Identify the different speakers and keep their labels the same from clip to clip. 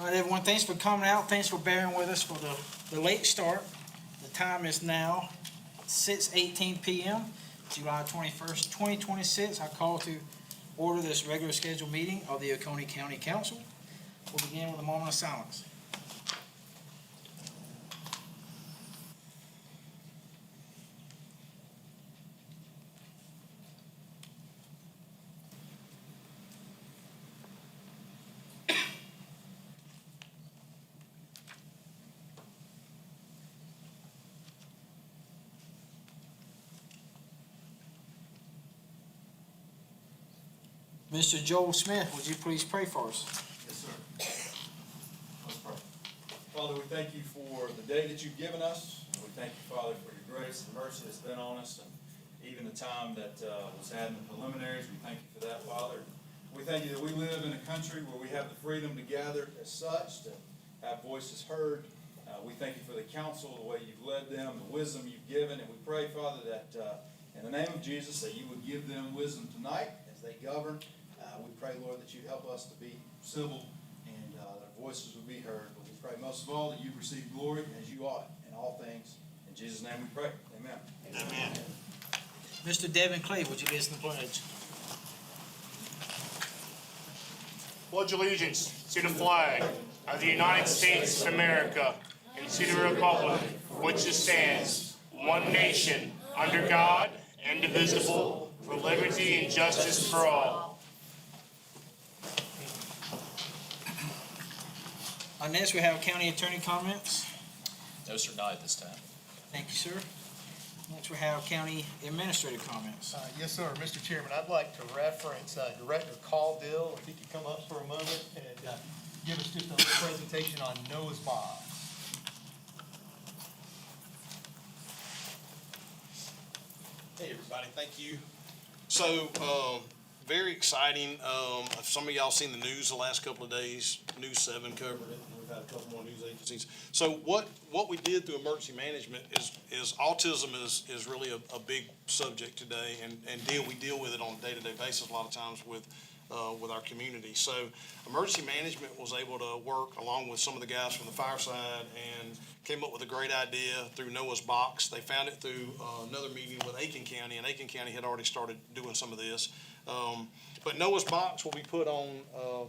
Speaker 1: All right, everyone, thanks for coming out. Thanks for bearing with us for the late start. The time is now 6:18 p.m., July 21st, 2026. I call to order this regular scheduled meeting of the Oconee County Council. We'll begin with a moment of silence. Mr. Joel Smith, would you please pray for us?
Speaker 2: Yes, sir. Let's pray. Father, we thank you for the day that you've given us. We thank you, Father, for your grace and mercy that's been on us, and even the time that was had in the preliminaries. We thank you for that, Father. We thank you that we live in a country where we have the freedom to gather as such, to have voices heard. We thank you for the council, the way you've led them, the wisdom you've given, and we pray, Father, that in the name of Jesus, that you would give them wisdom tonight as they govern. We pray, Lord, that you help us to be civil and that our voices would be heard. But we pray most of all that you receive glory as you ought in all things. In Jesus' name we pray. Amen.
Speaker 1: Amen. Mr. Devin Clay, would you lead us in the pledge?
Speaker 3: Pledge allegiance to the flag of the United States of America and to the republic for which it stands, one nation, under God, indivisible, for liberty and justice for all.
Speaker 1: Next, we have county attorney comments.
Speaker 4: No, sir, not at this time.
Speaker 1: Thank you, sir. Next, we have county administrator comments.
Speaker 5: Yes, sir. Mr. Chairman, I'd like to reference Director Caudill, if he could come up for a moment and give us just a little presentation on Noah's box.
Speaker 6: Hey, everybody, thank you. So, very exciting. Some of y'all seen the news the last couple of days. News 7 covered it, and we've had a couple more news agencies. So what we did through emergency management is autism is really a big subject today, and we deal with it on a day-to-day basis a lot of times with our community. So emergency management was able to work along with some of the guys from the fireside and came up with a great idea through Noah's Box. They found it through another meeting with Aiken County, and Aiken County had already started doing some of this. But Noah's Box will be put on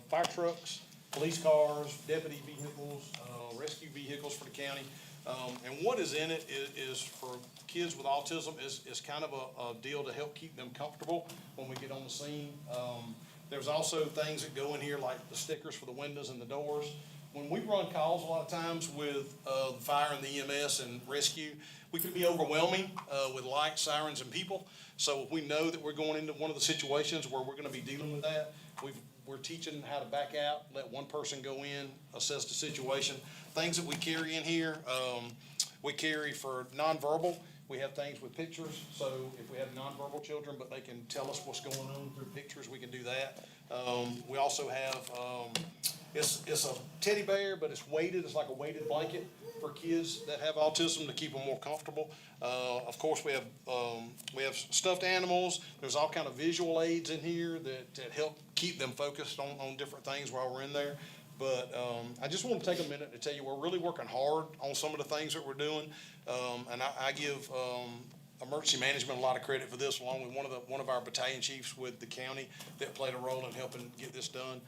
Speaker 6: fire trucks, police cars, deputy vehicles, rescue vehicles for the county. And what is in it is for kids with autism is kind of a deal to help keep them comfortable when we get on the scene. There's also things that go in here like the stickers for the windows and the doors. When we run calls a lot of times with the fire and the EMS and rescue, we can be overwhelming with lights, sirens, and people. So if we know that we're going into one of the situations where we're going to be dealing with that, we're teaching how to back out, let one person go in, assess the situation. Things that we carry in here, we carry for nonverbal. We have things with pictures, so if we have nonverbal children, but they can tell us what's going on through pictures, we can do that. We also have, it's a teddy bear, but it's weighted. It's like a weighted blanket for kids that have autism to keep them more comfortable. Of course, we have stuffed animals. There's all kind of visual aids in here that help keep them focused on different things while we're in there. But I just want to take a minute to tell you we're really working hard on some of the things that we're doing, and I give emergency management a lot of credit for this, along with one of our battalion chiefs with the county that played a role in helping get this done.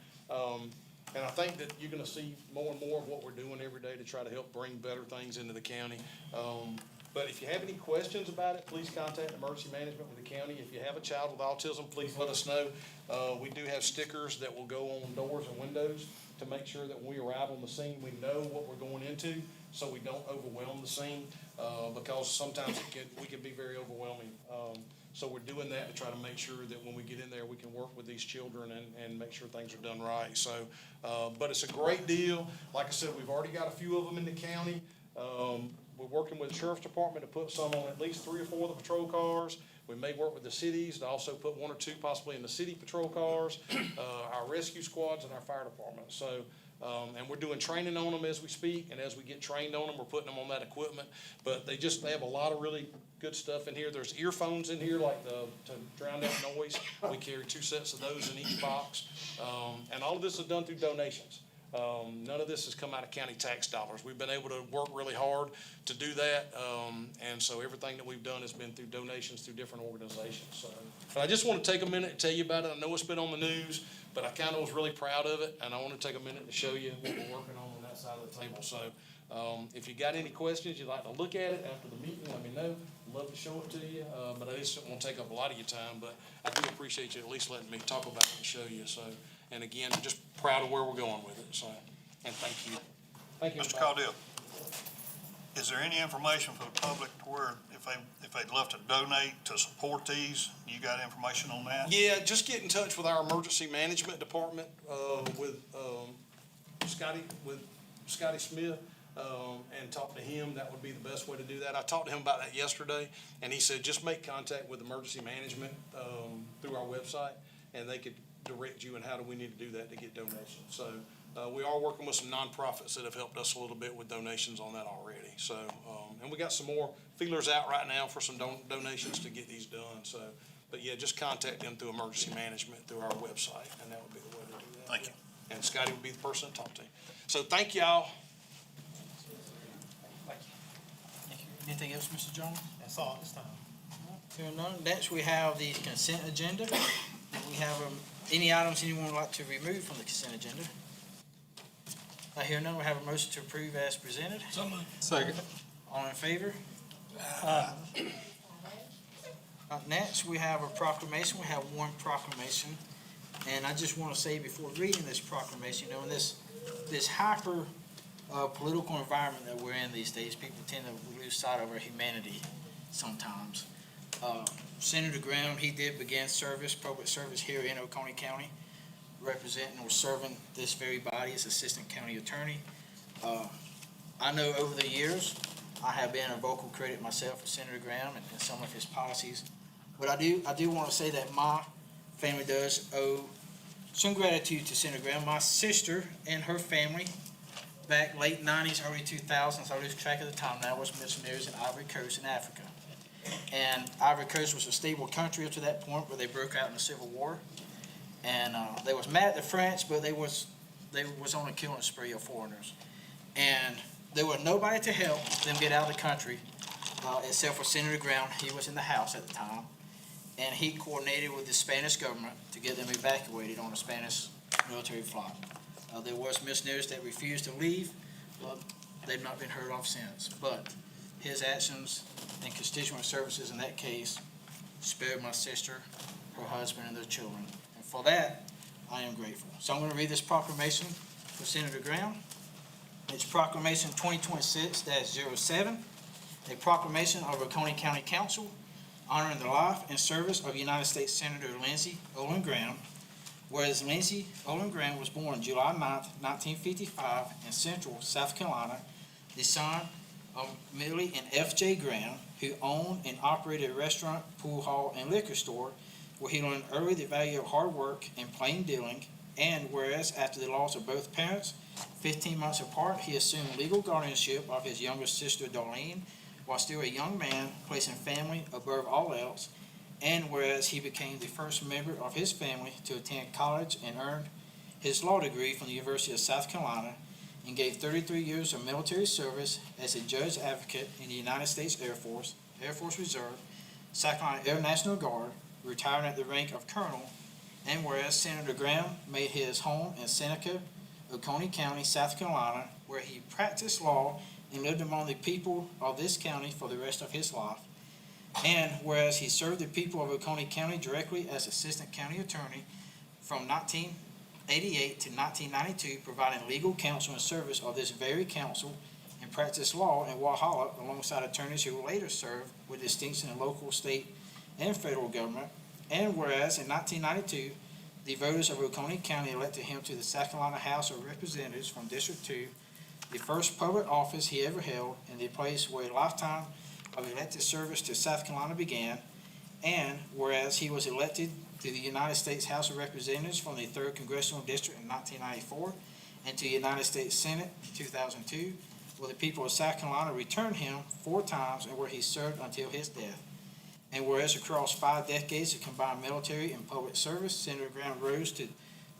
Speaker 6: And I think that you're going to see more and more of what we're doing every day to try to help bring better things into the county. But if you have any questions about it, please contact emergency management with the county. If you have a child with autism, please let us know. We do have stickers that will go on doors and windows to make sure that when we arrive on the scene, we know what we're going into, so we don't overwhelm the scene, because sometimes we can be very overwhelming. So we're doing that to try to make sure that when we get in there, we can work with these children and make sure things are done right. So, but it's a great deal. Like I said, we've already got a few of them in the county. We're working with the Sheriff's Department to put some on at least 3 or 4 of the patrol cars. We may work with the cities to also put 1 or 2 possibly in the city patrol cars, our rescue squads, and our fire department. So, and we're doing training on them as we speak, and as we get trained on them, we're putting them on that equipment. But they have a lot of really good stuff in here. There's earphones in here, like to drown out noise. We carry 2 sets of those in each box. And all of this is done through donations. None of this has come out of county tax dollars. We've been able to work really hard to do that, and so everything that we've done has been through donations through different organizations, so. But I just want to take a minute and tell you about it. I know it's been on the news, but I kind of was really proud of it, and I want to take a minute to show you what we're working on that side of the table. So, if you got any questions, you'd like to look at it after the meeting, let me know. I'd love to show it to you, but I just don't want to take up a lot of your time, but I do appreciate you at least letting me talk about it and show you, so. And again, I'm just proud of where we're going with it, so, and thank you. Thank you.
Speaker 7: Mr. Caudill, is there any information for the public to where if they'd love to donate to support these, you got information on that?
Speaker 6: Yeah, just get in touch with our emergency management department, with Scotty Smith, and talk to him. That would be the best way to do that. I talked to him about that yesterday, and he said, just make contact with emergency management, through our website, and they could direct you in how do we need to do that to get donations. So, we are working with some nonprofits that have helped us a little bit with donations on that already. So, and we got some more feelers out right now for some donations to get these done. So, but yeah, just contact them through emergency management through our website, and that would be the way to do that.
Speaker 7: Thank you.
Speaker 6: And Scotty would be the person to talk to. So thank y'all.
Speaker 1: Thank you. Anything else, Mr. Jones?
Speaker 5: That's all this time.
Speaker 1: Hearing none. Next, we have the consent agenda. We have, any items anyone would like to remove from the consent agenda? I hear none. We have a motion to approve as presented.
Speaker 8: Second.
Speaker 1: All in favor? Next, we have a proclamation. We have one proclamation. And I just want to say before reading this proclamation, in this hyper political environment that we're in these days, people tend to lose sight of our humanity sometimes. Senator Graham, he did begin public service here in Oconee County, representing or serving this very body as Assistant County Attorney. I know over the years, I have been a vocal critic myself of Senator Graham and some of his policies. But I do want to say that my family does owe some gratitude to Senator Graham. My sister and her family, back late 90s, early 2000s, I lose track of the time now, was missionaries in Ivory Coast in Africa. And Ivory Coast was a stable country up to that point where they broke out in the Civil War. And they was mad at the French, but they was on a killing spree of foreigners. And there was nobody to help them get out of the country except for Senator Graham. He was in the House at the time. And he coordinated with the Spanish government to get them evacuated on a Spanish military flight. There was missionaries that refused to leave, but they've not been heard of since. But his actions and constituent services in that case spared my sister, her husband, and their children. And for that, I am grateful. So I'm going to read this proclamation for Senator Graham. It's Proclamation 2026-07, a proclamation of Oconee County Council honoring the life and service of United States Senator Lindsey Olin Graham. Whereas Lindsey Olin Graham was born July 9, 1955 in Central South Carolina, the son of Millie and F.J. Graham, who owned and operated a restaurant, pool hall, and liquor store, where he learned early the value of hard work and plain dealing, and whereas after the loss of both parents, 15 months apart, he assumed legal guardianship of his younger sister, Darlene, while still a young man, placing family above all else, and whereas he became the first member of his family to attend college and earned his law degree from the University of South Carolina, and gave 33 years of military service as a judge advocate in the United States Air Force, Air Force Reserve, South Carolina Air National Guard, retiring at the rank of colonel, and whereas Senator Graham made his home in Seneca, Oconee County, South Carolina, where he practiced law and lived among the people of this county for the rest of his life. And whereas he served the people of Oconee County directly as Assistant County Attorney from 1988 to 1992, providing legal counsel and service of this very council and practiced law in Walhalla alongside attorneys who later served with distinction in local, state, and federal government. And whereas in 1992, the voters of Oconee County elected him to the South Carolina House of Representatives from District 2, the first public office he ever held, and the place where a lifetime of elected service to South Carolina began. And whereas he was elected to the United States House of Representatives from the 3rd Congressional District in 1994 and to the United States Senate in 2002, where the people of South Carolina returned him 4 times and where he served until his death. And whereas across 5 decades of combined military and public service, Senator Graham rose to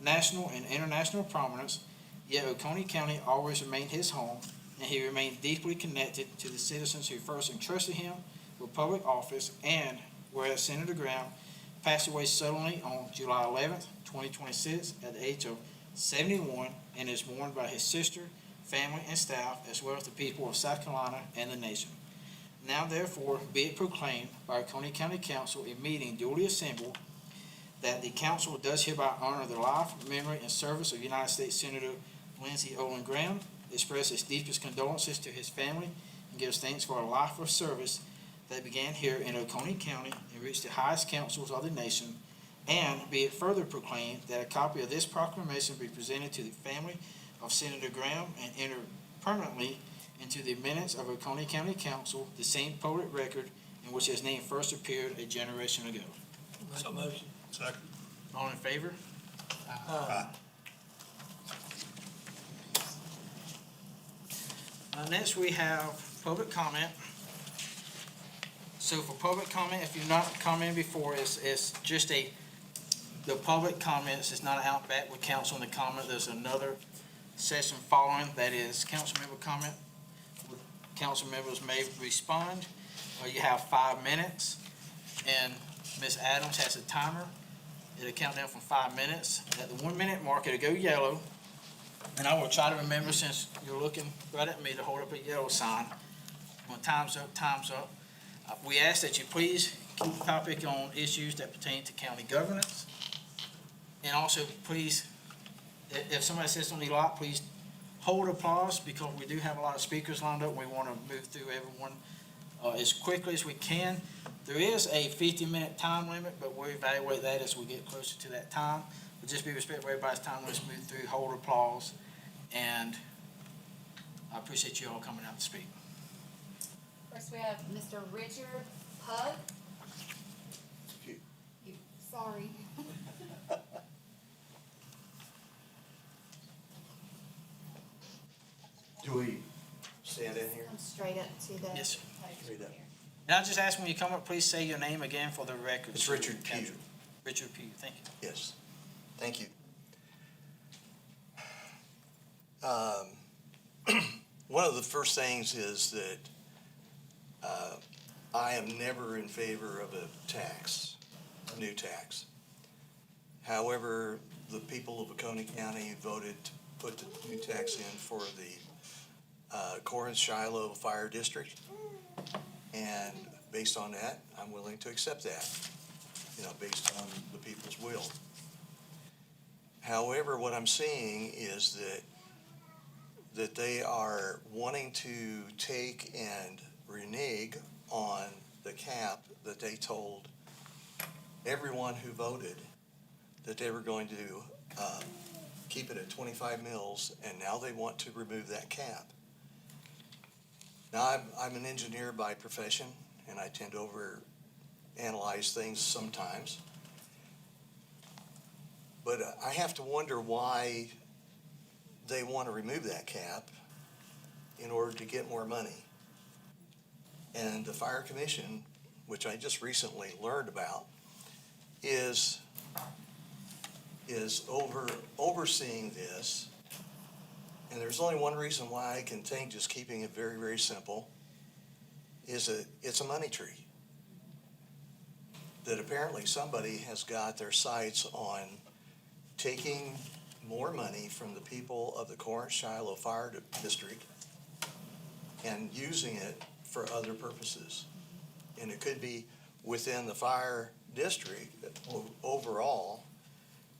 Speaker 1: national and international prominence, yet Oconee County always remained his home, and he remained deeply connected to the citizens who first entrusted him with public office, and whereas Senator Graham passed away suddenly on July 11th, 2026, at the age of 71, and is mourned by his sister, family, and staff, as well as the people of South Carolina and the nation. Now therefore be it proclaimed by Oconee County Council, a meeting duly assembled, that the council does hereby honor the life, memory, and service of United States Senator Lindsey Olin Graham, express its deepest condolences to his family, and gives thanks for a life of service that began here in Oconee County and reached the highest councils of the nation. And be it further proclaimed that a copy of this proclamation be presented to the family of Senator Graham and entered permanently into the minutes of Oconee County Council, the same public record in which his name first appeared a generation ago.
Speaker 4: So moved.
Speaker 7: Second.
Speaker 1: All in favor? Next, we have public comment. So for public comment, if you've not commented before, it's just the public comments, it's not out back with council in the comment. There's another session following, that is council member comment. Council members may respond. You have 5 minutes, and Ms. Adams has a timer. It'll count down from 5 minutes. At the 1 minute mark, it'll go yellow. And I will try to remember, since you're looking right at me, to hold up a yellow sign. When time's up, time's up. We ask that you please keep the topic on issues that pertain to county governance. And also, please, if somebody says something you like, please hold applause, because we do have a lot of speakers lined up. We want to move through everyone as quickly as we can. There is a 50-minute time limit, but we'll evaluate that as we get closer to that time. But just be respectful of everybody's time. Let's move through, hold applause, and I appreciate you all coming out to speak.
Speaker 8: First, we have Mr. Richard Pug. Sorry.
Speaker 9: Do we stand in here?
Speaker 8: Come straight up to the.
Speaker 1: Yes, sir.
Speaker 9: Straight up.
Speaker 1: And I just ask when you come up, please say your name again for the record.
Speaker 9: It's Richard Pugh.
Speaker 1: Richard Pugh, thank you.
Speaker 9: Yes, thank you. One of the first things is that I am never in favor of a tax, a new tax. However, the people of Oconee County voted to put the new tax in for the Corinth-Shiloh Fire District. And based on that, I'm willing to accept that, based on the people's will. However, what I'm seeing is that they are wanting to take and renege on the cap that they told everyone who voted that they were going to keep it at 25 mils, and now they want to remove that cap. Now, I'm an engineer by profession, and I tend to overanalyze things sometimes. But I have to wonder why they want to remove that cap in order to get more money. And the Fire Commission, which I just recently learned about, is overseeing this. And there's only one reason why I can think, just keeping it very, very simple, is that it's a money tree. That apparently somebody has got their sights on taking more money from the people of the Corinth-Shiloh Fire District and using it for other purposes. And it could be within the fire district overall,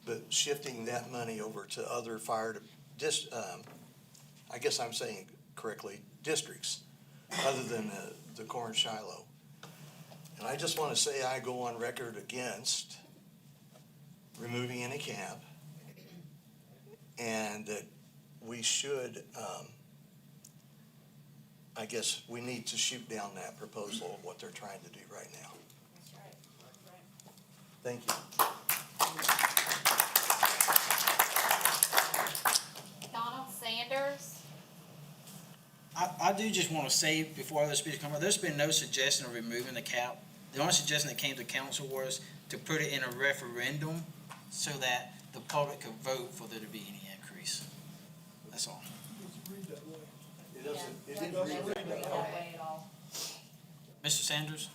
Speaker 9: but shifting that money over to other I guess I'm saying correctly, districts, other than the Corinth-Shiloh. And I just want to say I go on record against removing any cap, and that we should, I guess we need to shoot down that proposal of what they're trying to do right now. Thank you.
Speaker 8: Donald Sanders.
Speaker 1: I do just want to say, before other speakers come up, there's been no suggestion of removing the cap. The only suggestion that came to council was to put it in a referendum so that the public could vote for there to be any increase. That's all.
Speaker 9: It doesn't, it
Speaker 8: Yeah,
Speaker 9: didn't
Speaker 8: doesn't
Speaker 9: read
Speaker 8: read
Speaker 9: that
Speaker 8: that
Speaker 9: way.
Speaker 8: way at all.
Speaker 1: Mr. Sanders?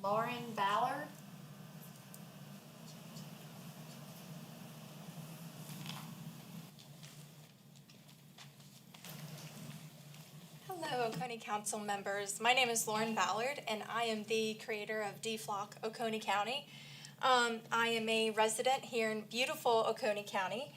Speaker 8: Lauren Ballard.
Speaker 10: Hello, Oconee Council members. My name is Lauren Ballard, and I am the creator of DFLOC Oconee County. I am a resident here in beautiful Oconee County,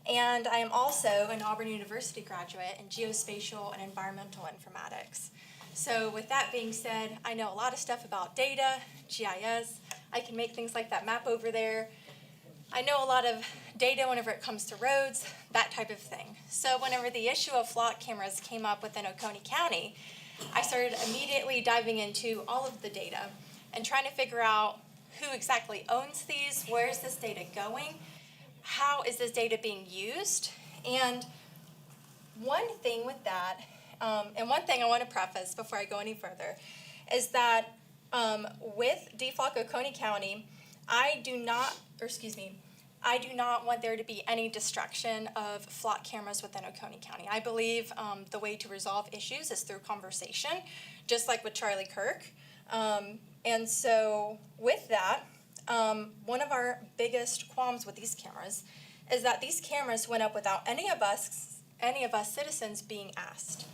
Speaker 10: and I am also an Auburn University graduate in geospatial and environmental informatics. So with that being said, I know a lot of stuff about data, GIS. I can make things like that map over there. I know a lot of data whenever it comes to roads, that type of thing. So whenever the issue of flock cameras came up within Oconee County, I started immediately diving into all of the data and trying to figure out who exactly owns these, where is this data going, how is this data being used, and one thing with that, and one thing I want to preface before I go any further, is that with DFLOC Oconee County, I do not want there to be any destruction of flock cameras within Oconee County. I believe the way to resolve issues is through conversation, just like with Charlie Kirk. And so with that, one of our biggest qualms with these cameras is that these cameras went up without any of us citizens being asked.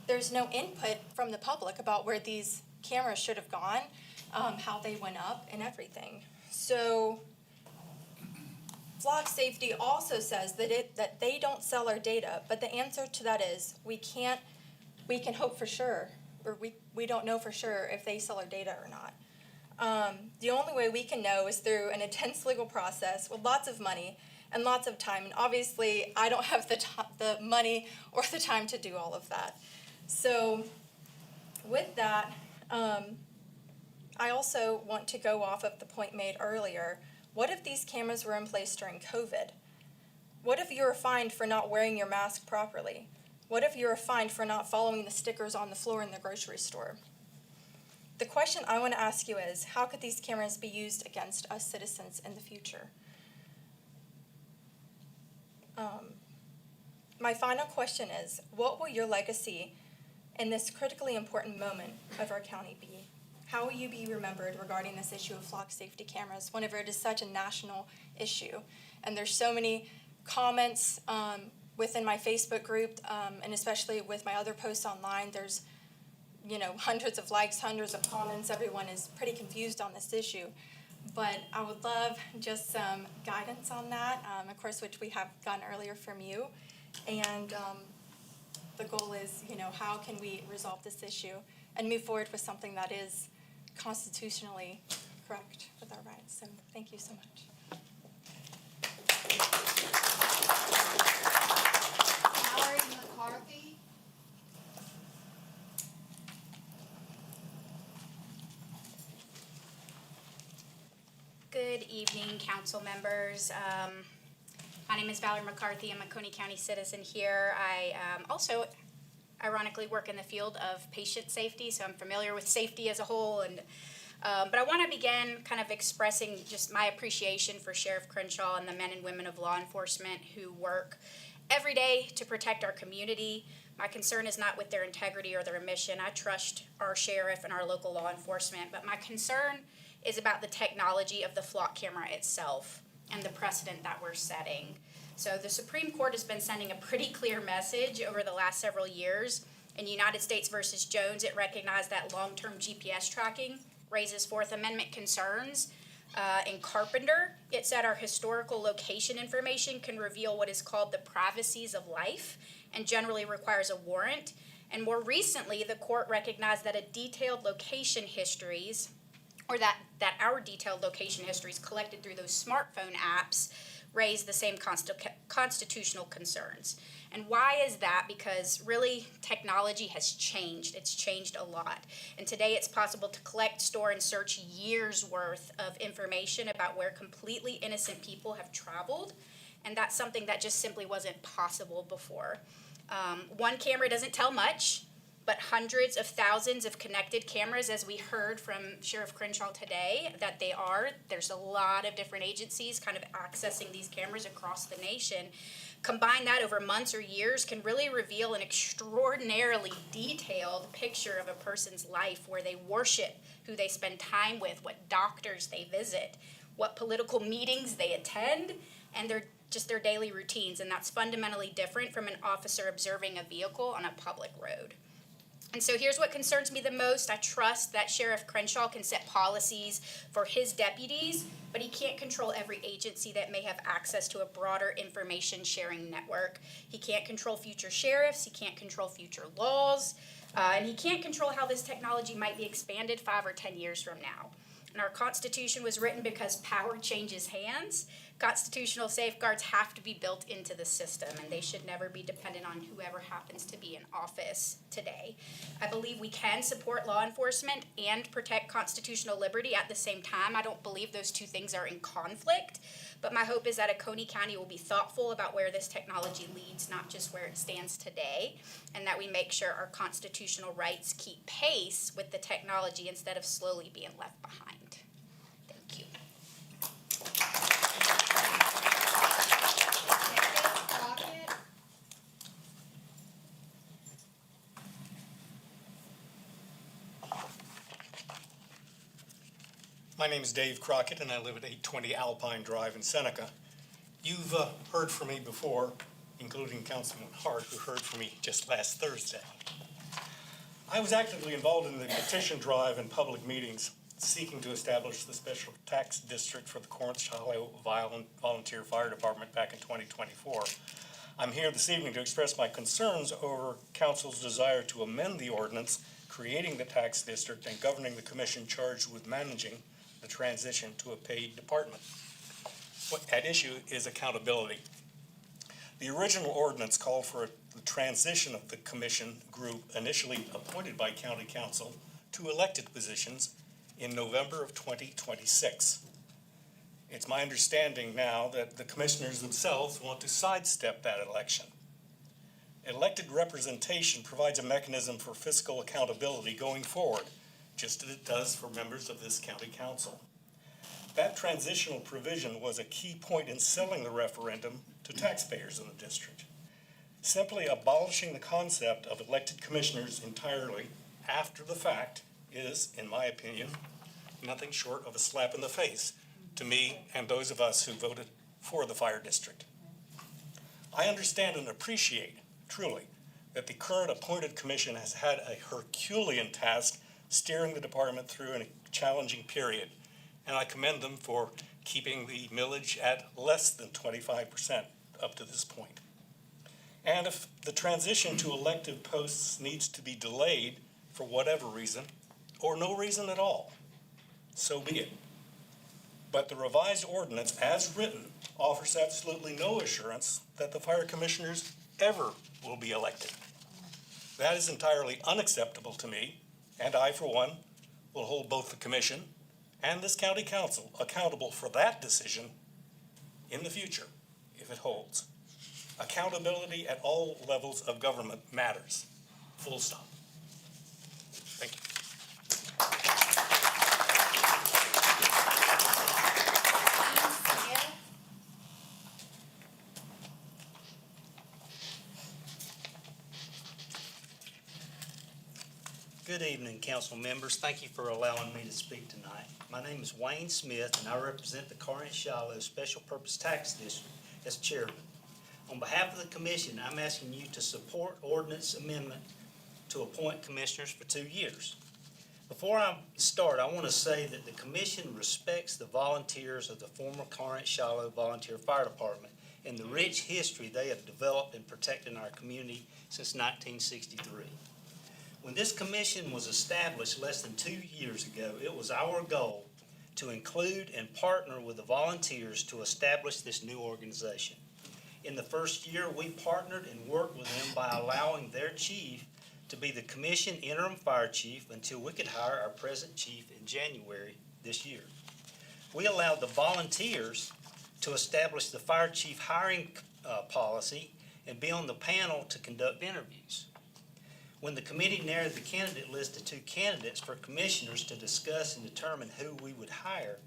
Speaker 10: There's no input from the public about where these cameras should have gone, how they went up, and everything. So Flock Safety also says that they don't sell our data, but the answer to that is we can hope for sure, or we don't know for sure if they sell our data or not. The only way we can know is through an intense legal process with lots of money and lots of time, and obviously I don't have the money or the time to do all of that. So with that, I also want to go off of the point made earlier. What if these cameras were in place during COVID? What if you were fined for not wearing your mask properly? What if you were fined for not following the stickers on the floor in the grocery store? The question I want to ask you is, how could these cameras be used against us citizens in the future? My final question is, what will your legacy in this critically important moment of our county be? How will you be remembered regarding this issue of flock safety cameras whenever it is such a national issue? And there's so many comments within my Facebook group, and especially with my other posts online. There's, hundreds of likes, hundreds of comments. Everyone is pretty confused on this issue. But I would love just some guidance on that, of course, which we have gotten earlier from you. And the goal is, how can we resolve this issue and move forward with something that is constitutionally correct with our rights. So thank you so much.
Speaker 8: Mallory McCarthy.
Speaker 11: Good evening, council members. My name is Valerie McCarthy. I'm a Oconee County citizen here. I also ironically work in the field of patient safety, so I'm familiar with safety as a whole. And but I want to begin kind of expressing just my appreciation for Sheriff Crenshaw and the men and women of law enforcement who work every day to protect our community. My concern is not with their integrity or their mission. I trust our sheriff and our local law enforcement, but my concern is about the technology of the flock camera itself and the precedent that we're setting. So the Supreme Court has been sending a pretty clear message over the last several years. In United States versus Jones, it recognized that long-term GPS tracking raises Fourth Amendment concerns. In Carpenter, it said our historical location information can reveal what is called the privacies of life and generally requires a warrant. And more recently, the court recognized that a detailed location histories, or that our detailed location histories collected through those smartphone apps raise the same constitutional concerns. And why is that? Because really technology has changed. It's changed a lot. And today it's possible to collect, store, and search years worth of information about where completely innocent people have traveled. And that's something that just simply wasn't possible before. One camera doesn't tell much, but hundreds of thousands of connected cameras, as we heard from Sheriff Crenshaw today, that they are. There's a lot of different agencies kind of accessing these cameras across the nation. Combine that over months or years can really reveal an extraordinarily detailed picture of a person's life, where they worship, who they spend time with, what doctors they visit, what political meetings they attend, and their daily routines. And that's fundamentally different from an officer observing a vehicle on a public road. And so here's what concerns me the most. I trust that Sheriff Crenshaw can set policies for his deputies, but he can't control every agency that may have access to a broader information sharing network. He can't control future sheriffs, he can't control future laws, and he can't control how this technology might be expanded 5 or 10 years from now. And our Constitution was written because power changes hands. Constitutional safeguards have to be built into the system, and they should never be dependent on whoever happens to be in office today. I believe we can support law enforcement and protect constitutional liberty at the same time. I don't believe those two things are in conflict, but my hope is that Oconee County will be thoughtful about where this technology leads, not just where it stands today, and that we make sure our constitutional rights keep pace with the technology instead of slowly being left behind. Thank you.
Speaker 12: My name is Dave Crockett, and I live at 820 Alpine Drive in Seneca. You've heard from me before, including Councilman Hart, who heard from me just last Thursday. I was actively involved in the petition drive and public meetings seeking to establish the special tax district for the Corinth-Shiloh Volunteer Fire Department back in 2024. I'm here this evening to express my concerns over Council's desire to amend the ordinance creating the tax district and governing the commission charged with managing the transition to a paid department. What at issue is accountability. The original ordinance called for the transition of the commission group initially appointed by county council to elected positions in November of 2026. It's my understanding now that the commissioners themselves want to sidestep that election. Elected representation provides a mechanism for fiscal accountability going forward, just as it does for members of this county council. That transitional provision was a key point in selling the referendum to taxpayers in the district. Simply abolishing the concept of elected commissioners entirely after the fact is, in my opinion, nothing short of a slap in the face to me and those of us who voted for the fire district. I understand and appreciate, truly, that the current appointed commission has had a Herculean task steering the department through a challenging period, and I commend them for keeping the millage at less than 25% up to this point. And if the transition to elective posts needs to be delayed for whatever reason, or no reason at all, so be it. But the revised ordinance, as written, offers absolutely no assurance that the fire commissioners ever will be elected. That is entirely unacceptable to me, and I, for one, will hold both the commission and this county council accountable for that decision in the future, if it holds. Accountability at all levels of government matters. Full stop. Thank you.
Speaker 13: Good evening, council members. Thank you for allowing me to speak tonight. My name is Wayne Smith, and I represent the Corinth-Shiloh Special Purpose Tax District as chairman. On behalf of the commission, I'm asking you to support ordinance amendment to appoint commissioners for 2 years. Before I start, I want to say that the commission respects the volunteers of the former Corinth-Shiloh Volunteer Fire Department and the rich history they have developed in protecting our community since 1963. When this commission was established less than 2 years ago, it was our goal to include and partner with the volunteers to establish this new organization. In the first year, we partnered and worked with them by allowing their chief to be the commission interim fire chief until we could hire our present chief in January this year. We allowed the volunteers to establish the fire chief hiring policy and be on the panel to conduct interviews. When the committee narrowed the candidate list to 2 candidates for commissioners to discuss and determine who we would hire,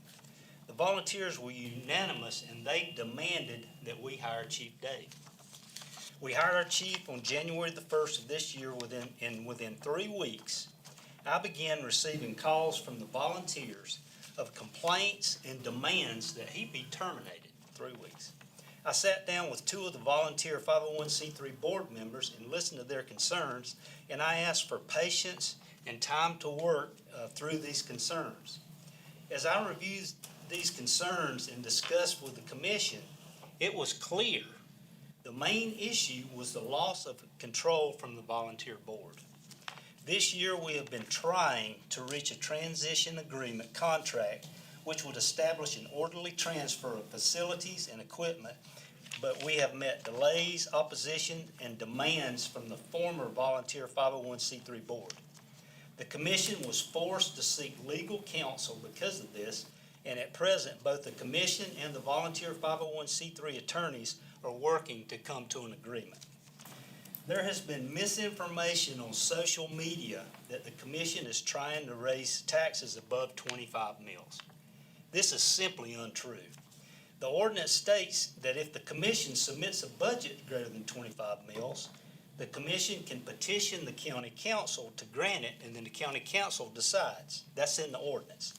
Speaker 13: the volunteers were unanimous and they demanded that we hire Chief Dave. We hired our chief on January the 1st of this year. Within 3 weeks, I began receiving calls from the volunteers of complaints and demands that he be terminated. 3 weeks. I sat down with 2 of the volunteer 501c3 board members and listened to their concerns, and I asked for patience and time to work through these concerns. As I reviewed these concerns and discussed with the commission, it was clear the main issue was the loss of control from the volunteer board. This year, we have been trying to reach a transition agreement contract which would establish an orderly transfer of facilities and equipment, but we have met delays, opposition, and demands from the former volunteer 501c3 board. The commission was forced to seek legal counsel because of this, and at present, both the commission and the volunteer 501c3 attorneys are working to come to an agreement. There has been misinformation on social media that the commission is trying to raise taxes above 25 mills. This is simply untrue. The ordinance states that if the commission submits a budget greater than 25 mills, the commission can petition the county council to grant it, and then the county council decides. That's in the ordinance.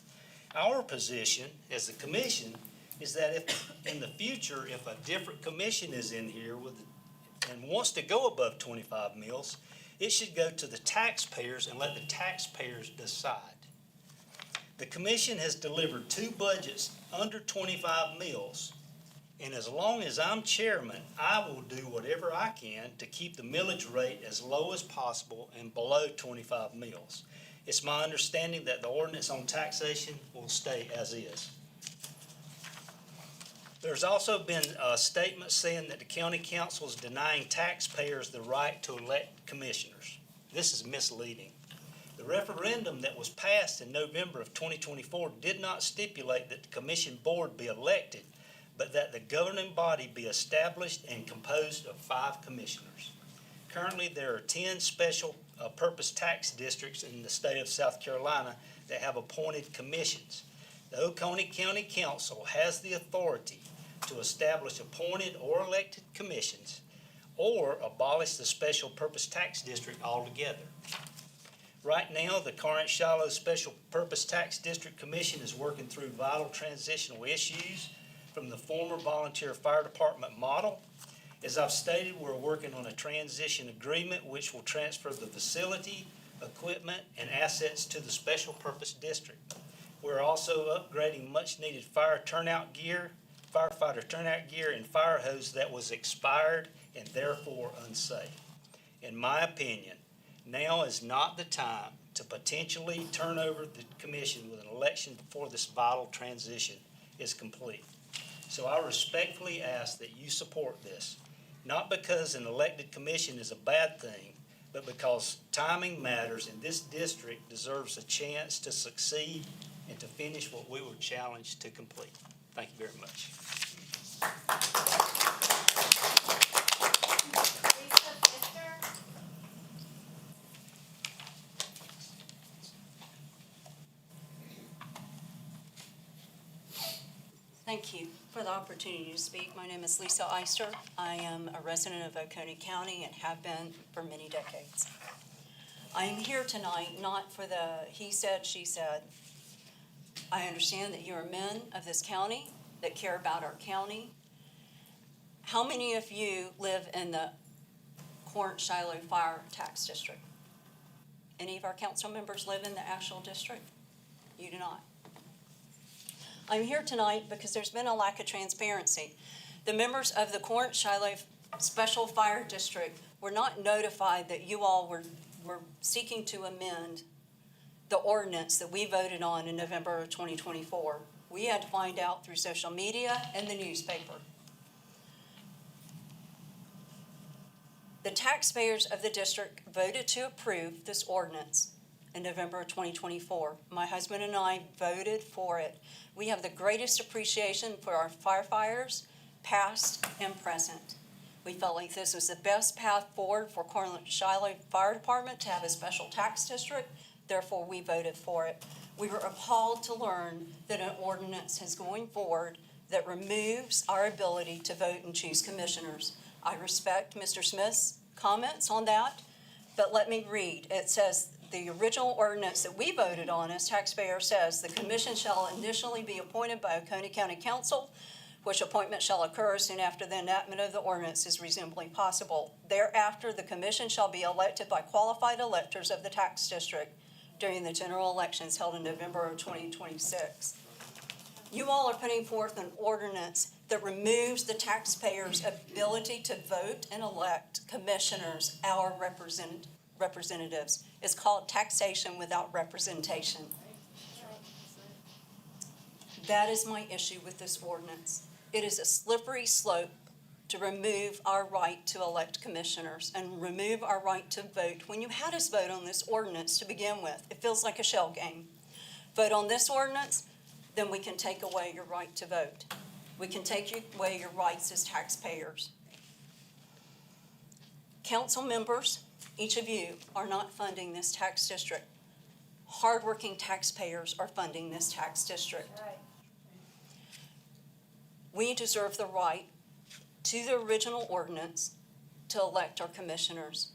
Speaker 13: Our position as the commission is that if in the future, if a different commission is in here and wants to go above 25 mills, it should go to the taxpayers and let the taxpayers decide. The commission has delivered 2 budgets under 25 mills, and as long as I'm chairman, I will do whatever I can to keep the millage rate as low as possible and below 25 mills. It's my understanding that the ordinance on taxation will stay as is. There's also been a statement saying that the county council is denying taxpayers the right to elect commissioners. This is misleading. The referendum that was passed in November of 2024 did not stipulate that the commission board be elected, but that the governing body be established and composed of 5 commissioners. Currently, there are 10 special purpose tax districts in the state of South Carolina that have appointed commissions. The Oconee County Council has the authority to establish appointed or elected commissions or abolish the special purpose tax district altogether. Right now, the Corinth-Shiloh Special Purpose Tax District Commission is working through vital transitional issues from the former volunteer fire department model. As I've stated, we're working on a transition agreement which will transfer the facility, equipment, and assets to the special purpose district. We're also upgrading much-needed firefighter turnout gear, and fire hose that was expired and therefore unsafe. In my opinion, now is not the time to potentially turn over the commission with an election before this vital transition is complete. So I respectfully ask that you support this, not because an elected commission is a bad thing, but because timing matters and this district deserves a chance to succeed and to finish what we were challenged to complete. Thank you very much.
Speaker 8: Lisa Pfister.
Speaker 14: Thank you for the opportunity to speak. My name is Lisa Eister. I am a resident of Oconee County and have been for many decades. I am here tonight not for the he said, she said. I understand that you are men of this county that care about our county. How many of you live in the Corinth-Shiloh Fire Tax District? Any of our council members live in the actual district? You do not. I'm here tonight because there's been a lack of transparency. The members of the Corinth-Shiloh Special Fire District were not notified that you all were seeking to amend the ordinance that we voted on in November of 2024. We had to find out through social media and the newspaper. The taxpayers of the district voted to approve this ordinance in November of 2024. My husband and I voted for it. We have the greatest appreciation for our firefighters, past and present. We felt like this was the best path forward for Shiloh Fire Department to have a special tax district, therefore we voted for it. We were appalled to learn that an ordinance is going forward that removes our ability to vote and choose commissioners. I respect Mr. Smith's comments on that, but let me read. It says, the original ordinance that we voted on as taxpayer says, the commission shall initially be appointed by Oconee County Council, which appointment shall occur soon after the enactment of the ordinance is reasonably possible. Thereafter, the commission shall be elected by qualified electors of the tax district during the general elections held in November of 2026. You all are putting forth an ordinance that removes the taxpayers' ability to vote and elect commissioners, our representatives. It's called taxation without representation. That is my issue with this ordinance. It is a slippery slope to remove our right to elect commissioners and remove our right to vote. When you had us vote on this ordinance to begin with, it feels like a shell game. Vote on this ordinance, then we can take away your right to vote. We can take away your rights as taxpayers. Council members, each of you are not funding this tax district. Hardworking taxpayers are funding this tax district. We deserve the right to the original ordinance to elect our commissioners.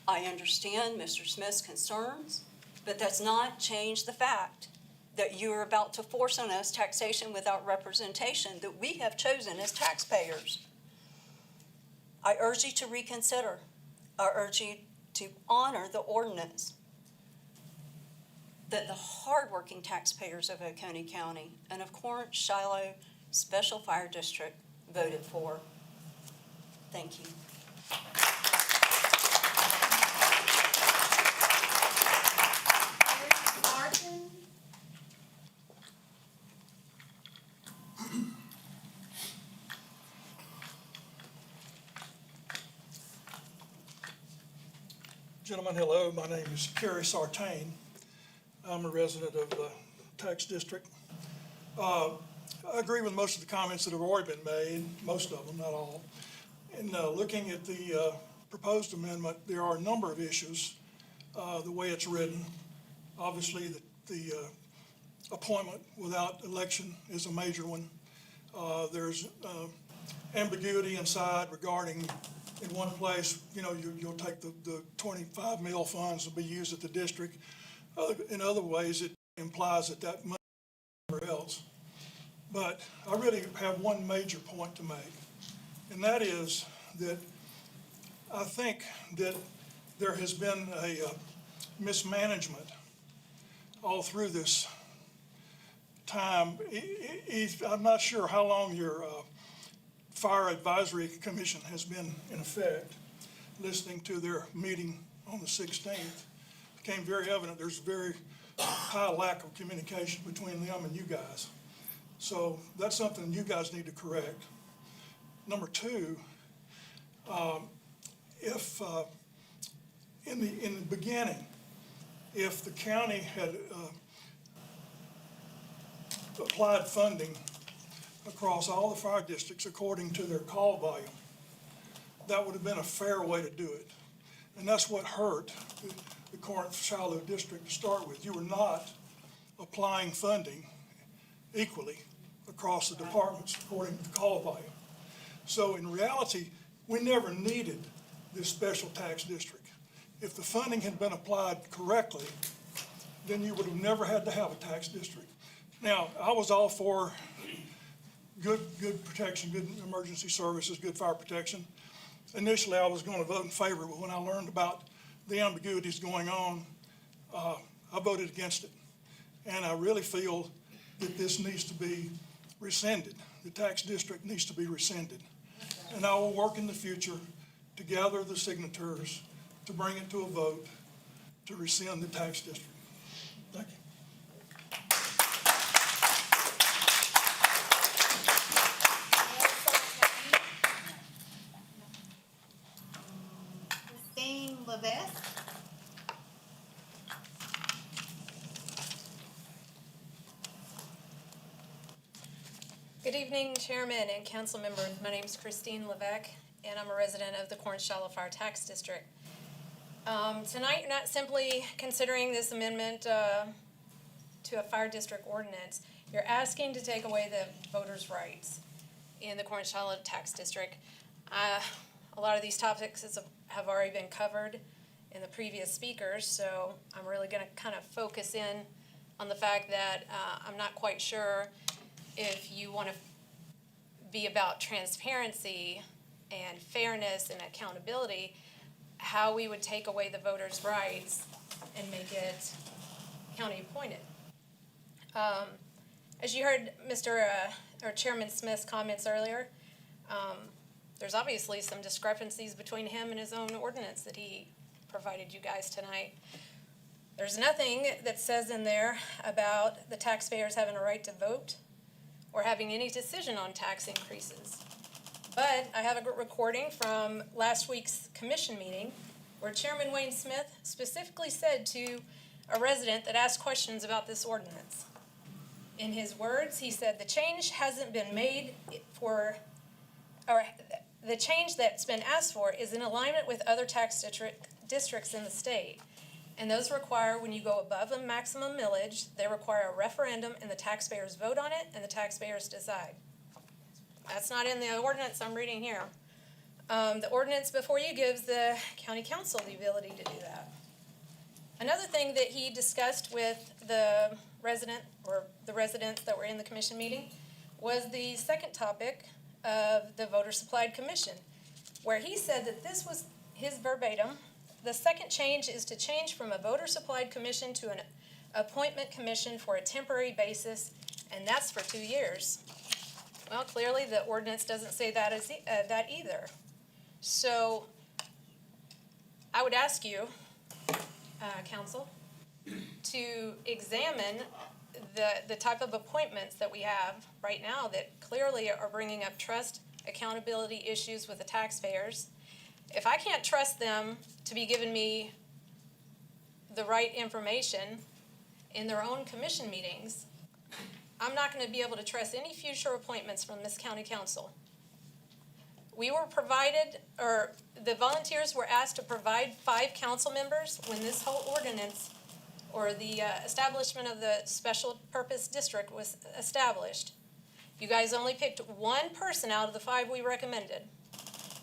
Speaker 14: I understand Mr. Smith's concerns, but that's not changed the fact that you are about to force on us taxation without representation that we have chosen as taxpayers. I urge you to reconsider. I urge you to honor the ordinance that the hardworking taxpayers of Oconee County and of Corinth Shiloh Special Fire District voted for. Thank you.
Speaker 8: Martin?
Speaker 15: Gentlemen, hello. My name is Kerry Sartain. I'm a resident of the tax district. I agree with most of the comments that have already been made, most of them, not all. In looking at the proposed amendment, there are a number of issues, the way it's written. Obviously, the appointment without election is a major one. There's ambiguity inside regarding, in one place, you know, you'll take the 25 mil funds will be used at the district. In other ways, it implies that money is somewhere else. But I really have one major point to make, and that is that I think that there has been a mismanagement all through this time. I'm not sure how long your Fire Advisory Commission has been in effect. Listening to their meeting on the 16th, became very evident there's a very high lack of communication between them and you guys. So that's something you guys need to correct. Number two, if in the beginning, if the county had applied funding across all the fire districts according to their call volume, that would have been a fair way to do it. And that's what hurt the Corinth Shiloh district to start with. You were not applying funding equally across the departments according to the call volume. So in reality, we never needed this special tax district. If the funding had been applied correctly, then you would have never had to have a tax district. Now, I was all for good protection, good emergency services, good fire protection. Initially, I was going to vote in favor, but when I learned about the ambiguities going on, I voted against it. And I really feel that this needs to be rescinded. The tax district needs to be rescinded. And I will work in the future to gather the signatures to bring it to a vote to rescind the tax district. Thank you.
Speaker 8: Christine Levesque?
Speaker 16: Good evening, Chairman and council members. My name is Christine Levesque, and I'm a resident of the Corn-Shallow Fire Tax District. Tonight, you're not simply considering this amendment to a fire district ordinance. You're asking to take away the voters' rights in the Corn-Shallow Tax District. A lot of these topics have already been covered in the previous speakers, so I'm really going to kind of focus in on the fact that I'm not quite sure if you want to be about transparency and fairness and accountability, how we would take away the voters' rights and make it county appointed. As you heard or Chairman Smith's comments earlier, there's obviously some discrepancies between him and his own ordinance that he provided you guys tonight. There's nothing that says in there about the taxpayers having a right to vote or having any decision on tax increases. But I have a recording from last week's commission meeting where Chairman Wayne Smith specifically said to a resident that asked questions about this ordinance. In his words, he said, the change hasn't been made or the change that's been asked for is in alignment with other tax districts in the state. And those require, when you go above a maximum millage, they require a referendum and the taxpayers vote on it and the taxpayers decide. That's not in the ordinance I'm reading here. The ordinance before you gives the county council the ability to do that. Another thing that he discussed with the resident or the residents that were in the commission meeting was the second topic of the voter supplied commission, where he said that this was his verbatim. The second change is to change from a voter supplied commission to an appointment commission for a temporary basis, and that's for 2 years. Well, clearly the ordinance doesn't say that that either. So I would ask you, council, to examine the type of appointments that we have right now that clearly are bringing up trust, accountability issues with the taxpayers. If I can't trust them to be giving me the right information in their own commission meetings, I'm not going to be able to trust any future appointments from this county council. We were provided, or the volunteers were asked to provide 5 council members when this whole ordinance or the establishment of the special purpose district was established. You guys only picked 1 person out of the 5 we recommended.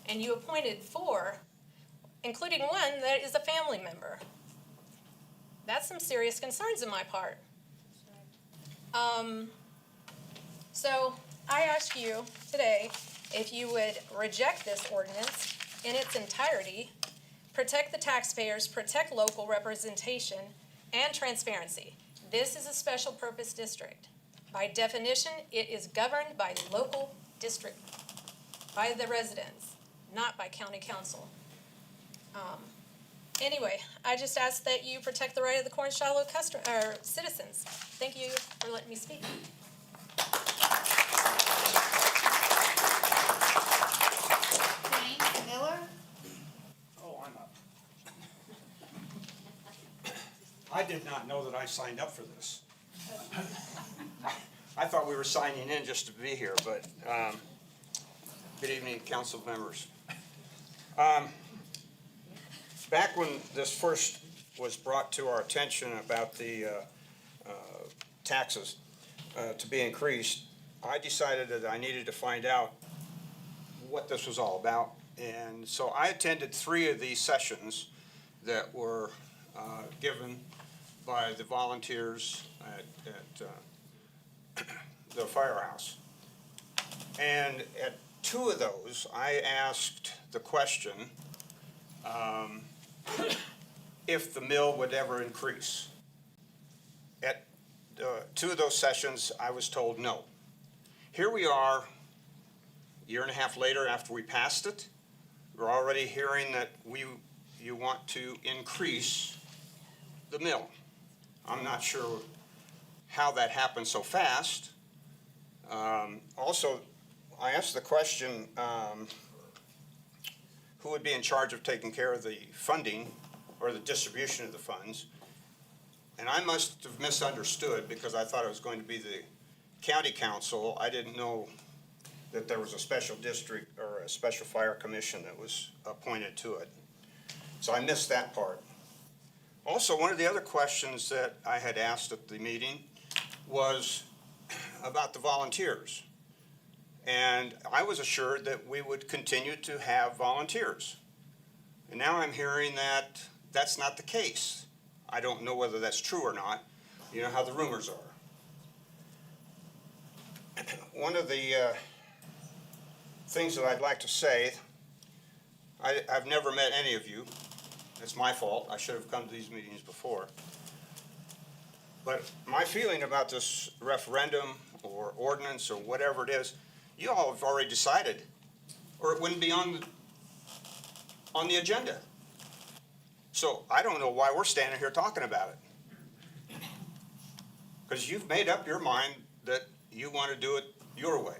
Speaker 16: And you appointed 4, including 1 that is a family member. That's some serious concerns on my part. So I ask you today if you would reject this ordinance in its entirety, protect the taxpayers, protect local representation, and transparency. This is a special purpose district. By definition, it is governed by the local district, by the residents, not by county council. Anyway, I just ask that you protect the right of the Corn-Shallow citizens. Thank you for letting me speak.
Speaker 8: James Miller?
Speaker 17: Oh, I'm up. I did not know that I signed up for this. I thought we were signing in just to be here, but good evening, council members. Back when this first was brought to our attention about the taxes to be increased, I decided that I needed to find out what this was all about. And so I attended 3 of these sessions that were given by the volunteers at the firehouse. And at 2 of those, I asked the question if the mill would ever increase. At 2 of those sessions, I was told no. Here we are, a year and a half later after we passed it, we're already hearing that you want to increase the mill. I'm not sure how that happened so fast. Also, I asked the question, who would be in charge of taking care of the funding or the distribution of the funds? And I must have misunderstood because I thought it was going to be the county council. I didn't know that there was a special district or a special fire commission that was appointed to it. So I missed that part. Also, one of the other questions that I had asked at the meeting was about the volunteers. And I was assured that we would continue to have volunteers. And now I'm hearing that that's not the case. I don't know whether that's true or not. You know how the rumors are. One of the things that I'd like to say, I've never met any of you. It's my fault. I should have come to these meetings before. But my feeling about this referendum or ordinance or whatever it is, you all have already decided, or it wouldn't be on the agenda. So I don't know why we're standing here talking about it. Because you've made up your mind that you want to do it your way,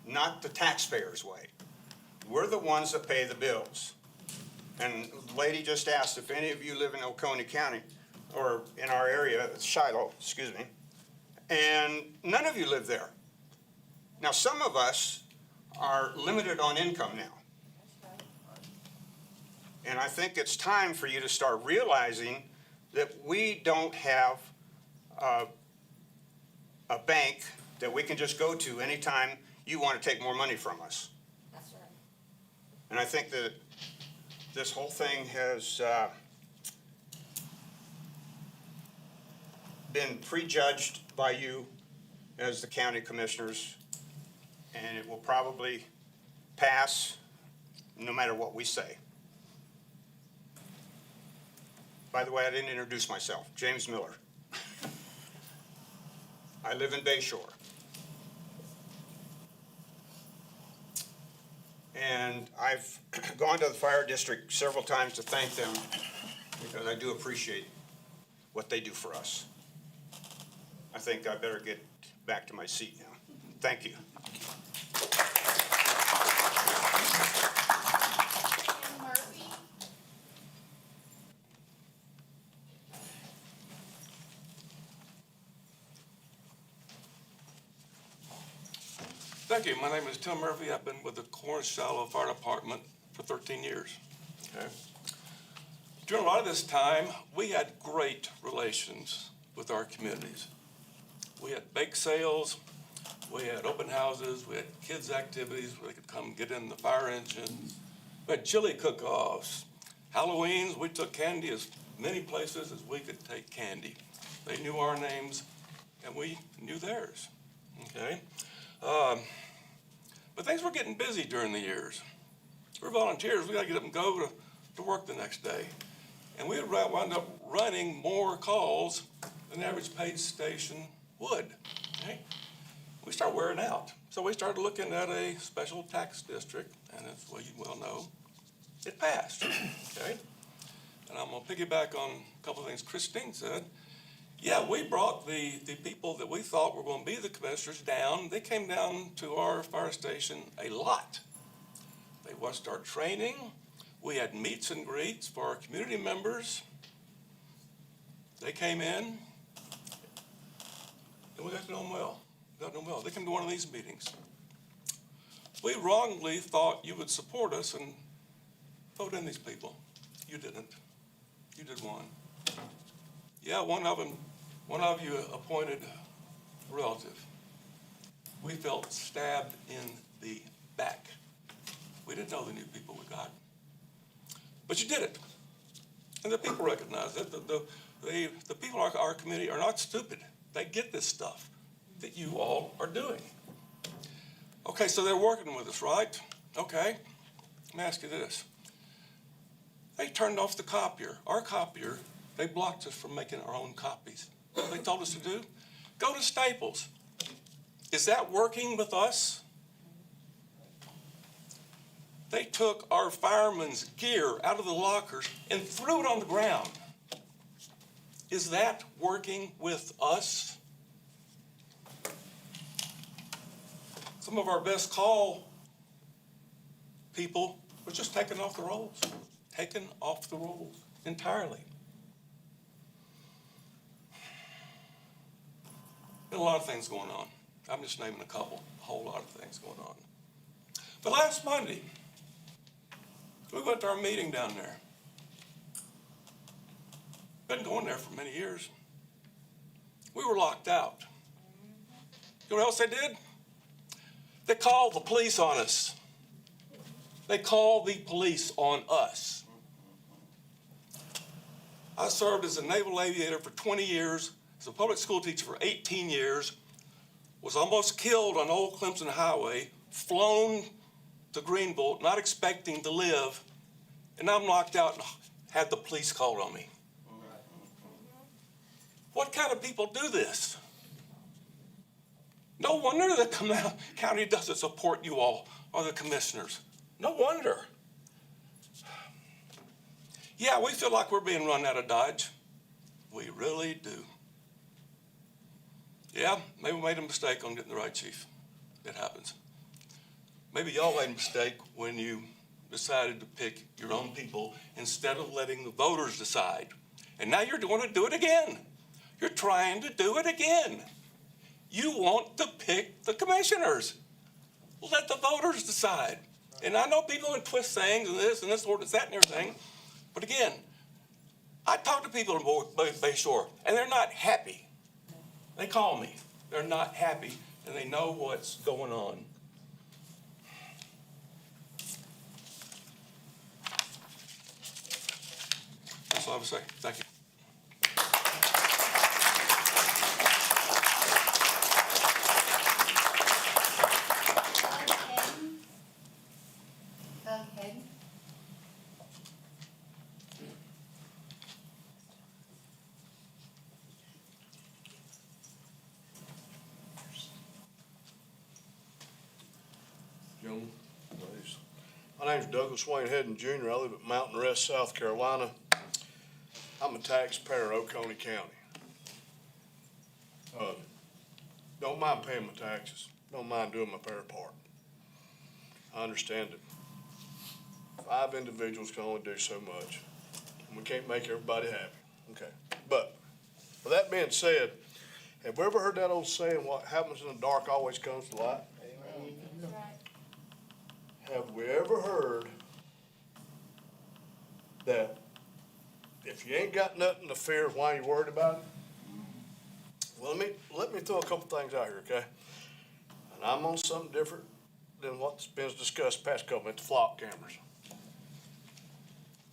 Speaker 17: not the taxpayers' way. We're the ones that pay the bills. And the lady just asked if any of you live in Oconee County, or in our area, Shiloh, excuse me, and none of you live there. Now, some of us are limited on income now. And I think it's time for you to start realizing that we don't have a bank that we can just go to anytime you want to take more money from us.
Speaker 8: That's right.
Speaker 17: And I think that this whole thing has been prejudged by you as the county commissioners, and it will probably pass no matter what we say. By the way, I didn't introduce myself. James Miller. I live in Bayshore. And I've gone to the fire district several times to thank them because I do appreciate what they do for us. I think I better get back to my seat now. Thank you.
Speaker 8: Murphy?
Speaker 18: Thank you. My name is Tim Murphy. I've been with the Corinth-Shiloh Fire Department for 13 years. Okay. During a lot of this time, we had great relations with our communities. We had bake sales, we had open houses, we had kids' activities where they could come get in the fire engines. We had chili cook-offs. Halloweens, we took candy as many places as we could take candy. They knew our names, and we knew theirs. Okay. But things were getting busy during the years. We're volunteers. We got to get up and go to work the next day. And we would wind up running more calls than the average paid station would. Okay? We started wearing out. So we started looking at a special tax district, and as well you well know, it passed. Okay? And I'm going to piggyback on a couple of things Christine said. Yeah, we brought the people that we thought were going to be the commissioners down. They came down to our fire station a lot. They watched our training. We had meets and greets for our community members. They came in, and we got to know them well. They came to one of these meetings. We wrongly thought you would support us and vote in these people. You didn't. You did one. Yeah, one of you appointed a relative. We felt stabbed in the back. We didn't know the new people we got. But you did it. And the people recognize it. The people in our community are not stupid. They get this stuff that you all are doing. Okay, so they're working with us, right? Okay, let me ask you this. They turned off the copier. Our copier, they blocked us from making our own copies. What they told us to do? Go to Staples. Is that working with us? They took our firemen's gear out of the lockers and threw it on the ground. Is that working with us? Some of our best call people were just taken off the rolls. Taken off the rolls entirely. Been a lot of things going on. I'm just naming a couple, a whole lot of things going on. But last Monday, we went to our meeting down there. Been going there for many years. We were locked out. You know what else they did? They called the police on us. They called the police on us. I served as a naval aviator for 20 years, as a public school teacher for 18 years, was almost killed on Old Clemson Highway, flown to Greenville, not expecting to live, and I'm locked out and had the police called on me. What kind of people do this? No wonder the county doesn't support you all, or the commissioners. No wonder. Yeah, we feel like we're being run out of Dodge. We really do. Yeah, maybe we made a mistake on getting the right chief. It happens. Maybe y'all made a mistake when you decided to pick your own people instead of letting the voters decide. And now you're going to do it again. You're trying to do it again. You want to pick the commissioners. Let the voters decide. And I know people can twist things and this ordinance, that and everything. But again, I talk to people in Bay Shore, and they're not happy. They call me. They're not happy, and they know what's going on. That's all I have to say. Thank you.
Speaker 19: My name's Douglas Wayne Hedden Jr. I live at Mountain Rest, South Carolina. I'm a taxpayer in Oconee County. Don't mind paying my taxes. Don't mind doing my fair part. I understand that 5 individuals can only do so much, and we can't make everybody happy. Okay. But with that being said, have we ever heard that old saying, what happens in the dark always comes to light? Have we ever heard that if you ain't got nothing to fear, why are you worried about it? Well, let me throw a couple things out here, okay? And I'm on something different than what's been discussed past couple minutes, the flock cameras.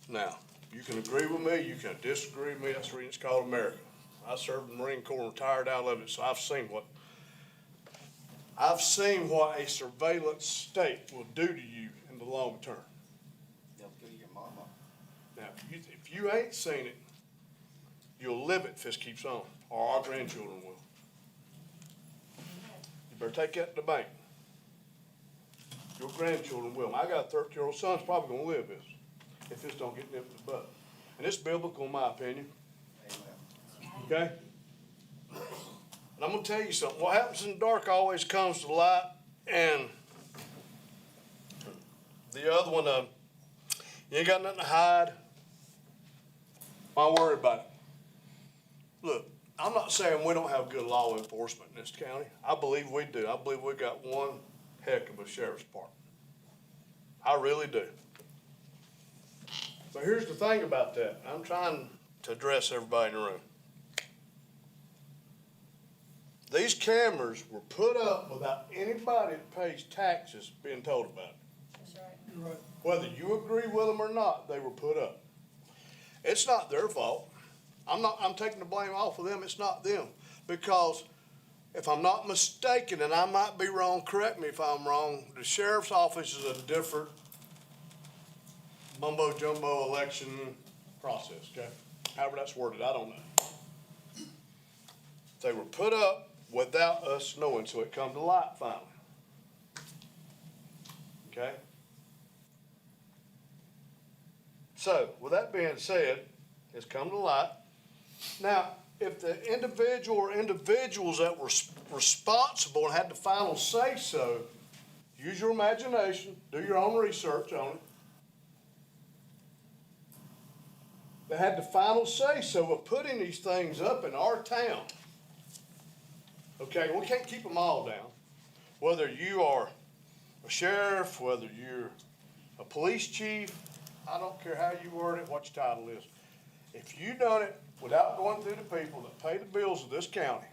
Speaker 19: Now, you can agree with me, you can disagree with me, that's the reason it's called America. I served in the Marine Corps and retired out of it, so I've seen what a surveillance state will do to you in the long term.
Speaker 17: They'll kill your mama.
Speaker 19: Now, if you ain't seen it, you'll live it if this keeps on, or our grandchildren will. You better take that to the bank. Your grandchildren will. I got a 13-year-old son's probably gonna live this, if this don't get nipped in the butt. And it's biblical in my opinion. Okay? And I'm gonna tell you something. What happens in the dark always comes to the light. And the other one, you ain't got nothing to hide. Why worry about it? Look, I'm not saying we don't have good law enforcement in this county. I believe we do. I believe we got one heck of a sheriff's department. I really do. But here's the thing about that. I'm trying to address everybody in the room. These cameras were put up without anybody that pays taxes being told about it.
Speaker 16: That's right.
Speaker 15: You're right.
Speaker 19: Whether you agree with them or not, they were put up. It's not their fault. I'm taking the blame off of them. It's not them. Because if I'm not mistaken, and I might be wrong, correct me if I'm wrong, the sheriff's office is a different mumbo jumbo election process, okay? However that's worded, I don't know. They were put up without us knowing, so it come to light finally. Okay? So, with that being said, it's come to light. Now, if the individual or individuals that were responsible and had the final say-so, use your imagination, do your own research on it. They had the final say-so of putting these things up in our town. Okay, we can't keep them all down. Whether you are a sheriff, whether you're a police chief, I don't care how you word it, what your title is. If you done it without going through the people that pay the bills of this county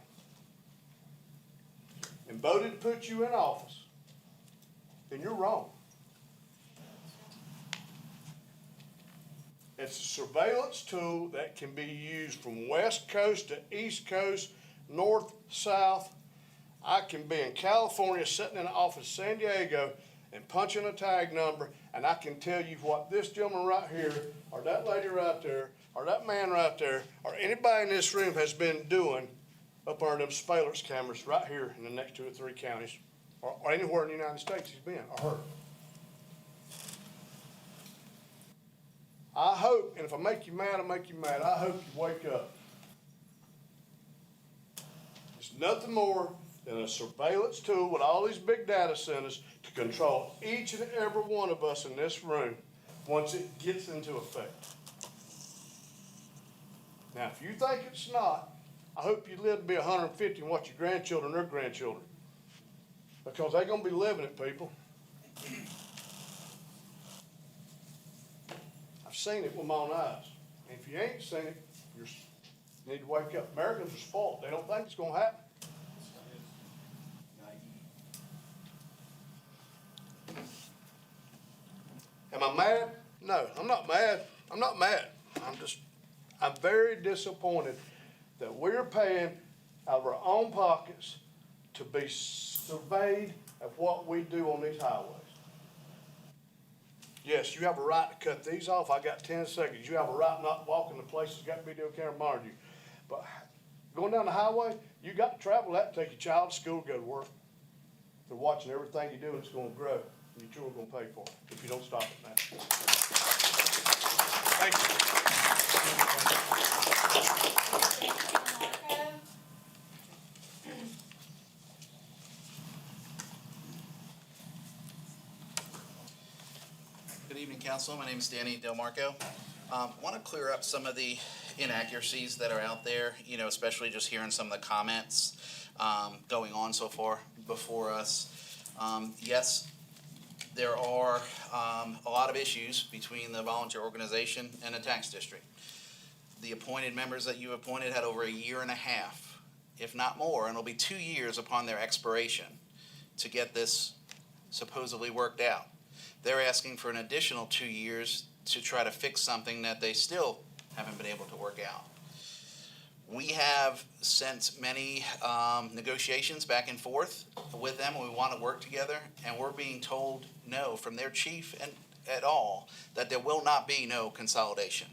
Speaker 19: and voted to put you in office, then you're wrong. It's a surveillance tool that can be used from west coast to east coast, north, south. I can be in California, sitting in the office in San Diego, and punching a tag number, and I can tell you what this gentleman right here, or that lady right there, or that man right there, or anybody in this room has been doing up under them surveillance cameras right here in the next 2 or 3 counties, or anywhere in the United States he's been or heard. I hope, and if I make you mad, I make you mad, I hope you wake up. It's nothing more than a surveillance tool with all these big data centers to control each and every one of us in this room once it gets into effect. Now, if you think it's not, I hope you live to be 150 and watch your grandchildren or their grandchildren, because they're going to be living it, people. I've seen it with my own eyes. And if you ain't seen it, you need to wake up. Americans are spoiled. They don't think it's going to happen. Am I mad? No, I'm not mad. I'm not mad. I'm very disappointed that we're paying out of our own pockets to be surveyed of what we do on these highways. Yes, you have a right to cut these off. I got 10 seconds. You have a right not to walk in the places that got video camera monitoring you. But going down the highway, you got to travel that to take your child to school, go to work. They're watching everything you do, and it's going to grow. And your children are going to pay for it if you don't stop it now. Thank you.
Speaker 20: Good evening, Council. My name is Danny Delmarco. Want to clear up some of the inaccuracies that are out there, especially just hearing some of the comments going on so far before us. Yes, there are a lot of issues between the volunteer organization and the tax district. The appointed members that you appointed had over a year and a half, if not more, and it'll be 2 years upon their expiration to get this supposedly worked out. They're asking for an additional 2 years to try to fix something that they still haven't been able to work out. We have sent many negotiations back and forth with them. We want to work together, and we're being told no from their chief and at all that there will not be no consolidation.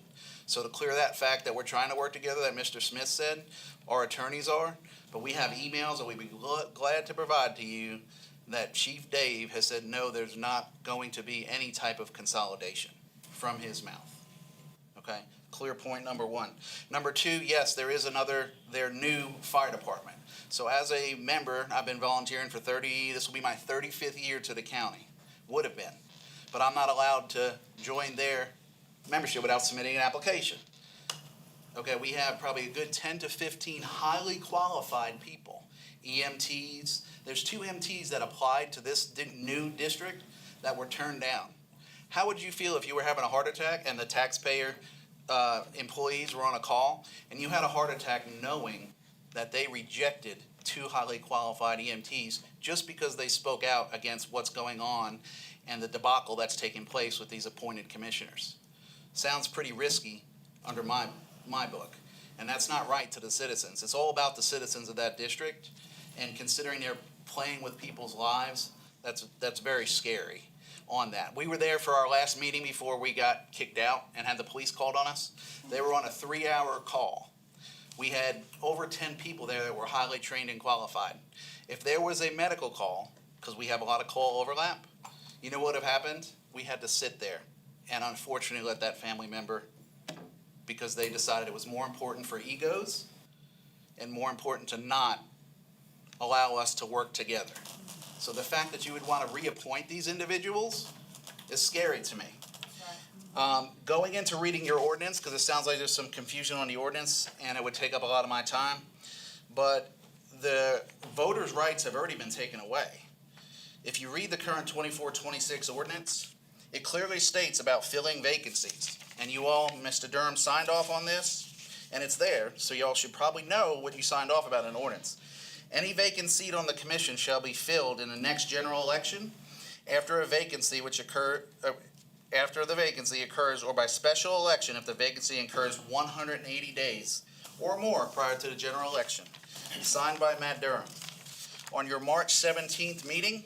Speaker 20: So to clear that fact that we're trying to work together, that Mr. Smith said, our attorneys are, but we have emails that we'd be glad to provide to you that Chief Dave has said, no, there's not going to be any type of consolidation from his mouth. Okay, clear point number one. Number two, yes, there is their new fire department. So as a member, I've been volunteering for this will be my 35th year to the county, would have been. But I'm not allowed to join their membership without submitting an application. Okay, we have probably a good 10 to 15 highly qualified people, EMTs. There's 2 MTs that applied to this new district that were turned down. How would you feel if you were having a heart attack and the taxpayer employees were on a call and you had a heart attack knowing that they rejected 2 highly qualified EMTs just because they spoke out against what's going on and the debacle that's taking place with these appointed commissioners? Sounds pretty risky under my book, and that's not right to the citizens. It's all about the citizens of that district, and considering they're playing with people's lives, that's very scary on that. We were there for our last meeting before we got kicked out and had the police called on us. They were on a 3-hour call. We had over 10 people there that were highly trained and qualified. If there was a medical call, because we have a lot of call overlap, you know what would have happened? We had to sit there and unfortunately let that family member, because they decided it was more important for egos and more important to not allow us to work together. So the fact that you would want to reappoint these individuals is scary to me. Going into reading your ordinance, because it sounds like there's some confusion on the ordinance and it would take up a lot of my time, but the voters' rights have already been taken away. if you read the current 24-26 ordinance, it clearly states about filling vacancies. And you all, Mr. Durham, signed off on this, and it's there, so y'all should probably know what you signed off about in ordinance. Any vacant seat on the commission shall be filled in the next general election after the vacancy occurs or by special election if the vacancy occurs 180 days or more prior to the general election. Signed by Matt Durham. On your March 17th meeting,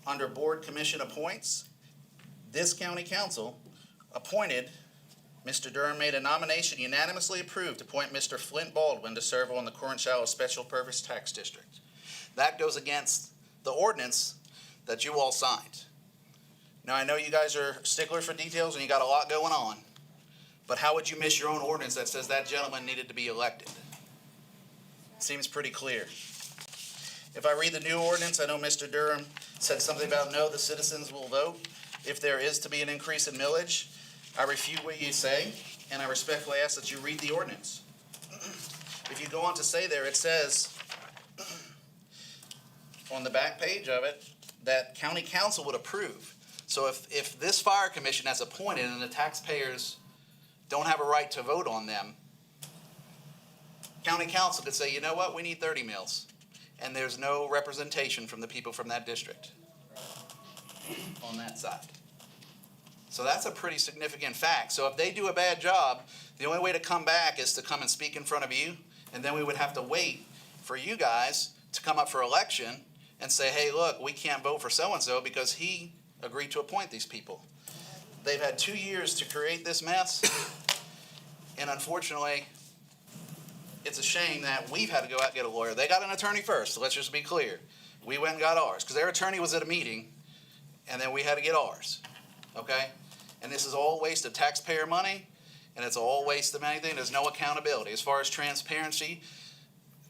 Speaker 20: under Board Commission Appoints, this county council appointed, Mr. Durham made a nomination unanimously approved to appoint Mr. Flint Baldwin to serve on the Corinth-Shiloh Special Purpose Tax District. That goes against the ordinance that you all signed. Now, I know you guys are sticklers for details and you got a lot going on, but how would you miss your own ordinance that says that gentleman needed to be elected? Seems pretty clear. If I read the new ordinance, I know Mr. Durham said something about no, the citizens will vote. If there is to be an increase in millage, I refute what you say, and I respectfully ask that you read the ordinance. If you go on to say there, it says on the back page of it that county council would approve. So if this fire commission that's appointed and the taxpayers don't have a right to vote on them, county council could say, you know what, we need 30 mills. And there's no representation from the people from that district on that side. So that's a pretty significant fact. So if they do a bad job, the only way to come back is to come and speak in front of you, and then we would have to wait for you guys to come up for election and say, hey, look, we can't vote for so-and-so because he agreed to appoint these people. They've had 2 years to create this mess, and unfortunately, it's a shame that we've had to go out and get a lawyer. They got an attorney first, so let's just be clear. We went and got ours, because their attorney was at a meeting, and then we had to get ours, okay? And this is all waste of taxpayer money, and it's all waste of anything. There's no accountability. As far as transparency,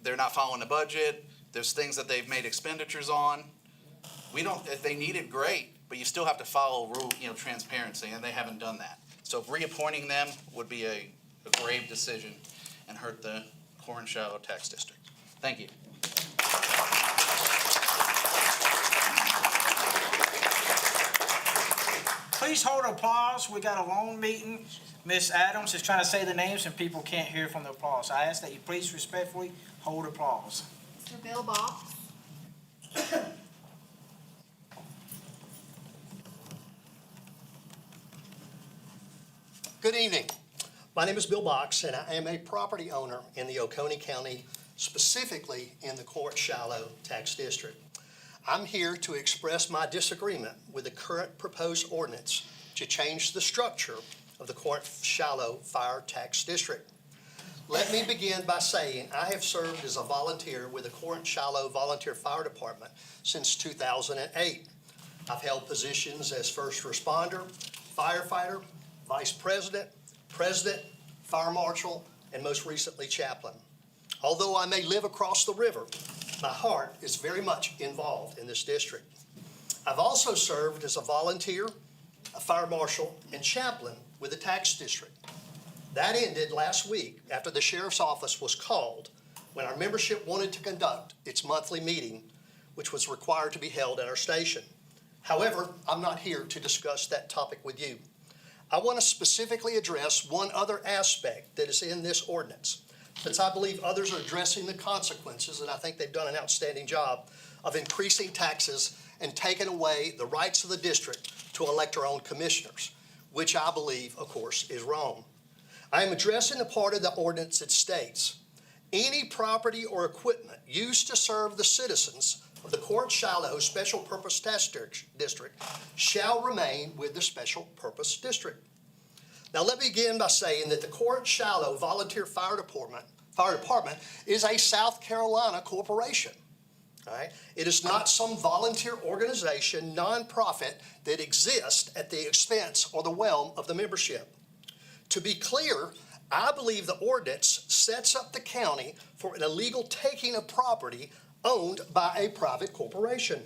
Speaker 20: they're not following the budget. There's things that they've made expenditures on. If they need it, great, but you still have to follow transparency, and they haven't done that. So reappointing them would be a grave decision and hurt the Corinth-Shiloh Tax District. Thank you.
Speaker 1: Please hold applause. We got a long meeting. Miss Adams is trying to say the names and people can't hear from the applause. I ask that you please respectfully hold applause.
Speaker 8: Mr. Bill Box.
Speaker 21: Good evening. My name is Bill Box, and I am a property owner in the Oconee County, specifically in the Corinth-Shiloh Tax District. I'm here to express my disagreement with the current proposed ordinance to change the structure of the Corinth-Shiloh Fire Tax District. Let me begin by saying I have served as a volunteer with the Corinth-Shiloh Volunteer Fire Department since 2008. I've held positions as first responder, firefighter, vice president, president, fire marshal, and most recently chaplain. Although I may live across the river, my heart is very much involved in this district. I've also served as a volunteer, a fire marshal, and chaplain with the tax district. That ended last week after the sheriff's office was called when our membership wanted to conduct its monthly meeting, which was required to be held at our station. However, I'm not here to discuss that topic with you. I want to specifically address one other aspect that is in this ordinance, since I believe others are addressing the consequences, and I think they've done an outstanding job of increasing taxes and taking away the rights of the district to elect our own commissioners, which I believe, of course, is wrong. I am addressing the part of the ordinance that states, any property or equipment used to serve the citizens of the Corinth-Shiloh Special Purpose Tax District shall remain with the Special Purpose District. Now let me begin by saying that the Corinth-Shiloh Volunteer Fire Department is a South Carolina corporation. All right? It is not some volunteer organization, nonprofit, that exists at the expense or the whim of the membership. To be clear, I believe the ordinance sets up the county for an illegal taking of property owned by a private corporation.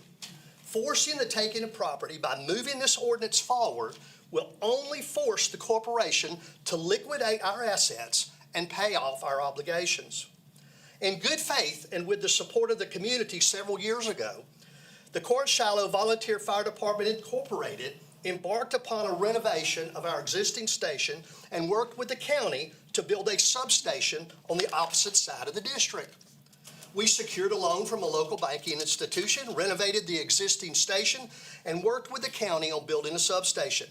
Speaker 21: Forcing the taking of property by moving this ordinance forward will only force the corporation to liquidate our assets and pay off our obligations. In good faith and with the support of the community several years ago, the Corinth Shiloh Volunteer Fire Department Incorporated embarked upon a renovation of our existing station and worked with the county to build a substation on the opposite side of the district. We secured a loan from a local banking institution, renovated the existing station, and worked with the county on building a substation.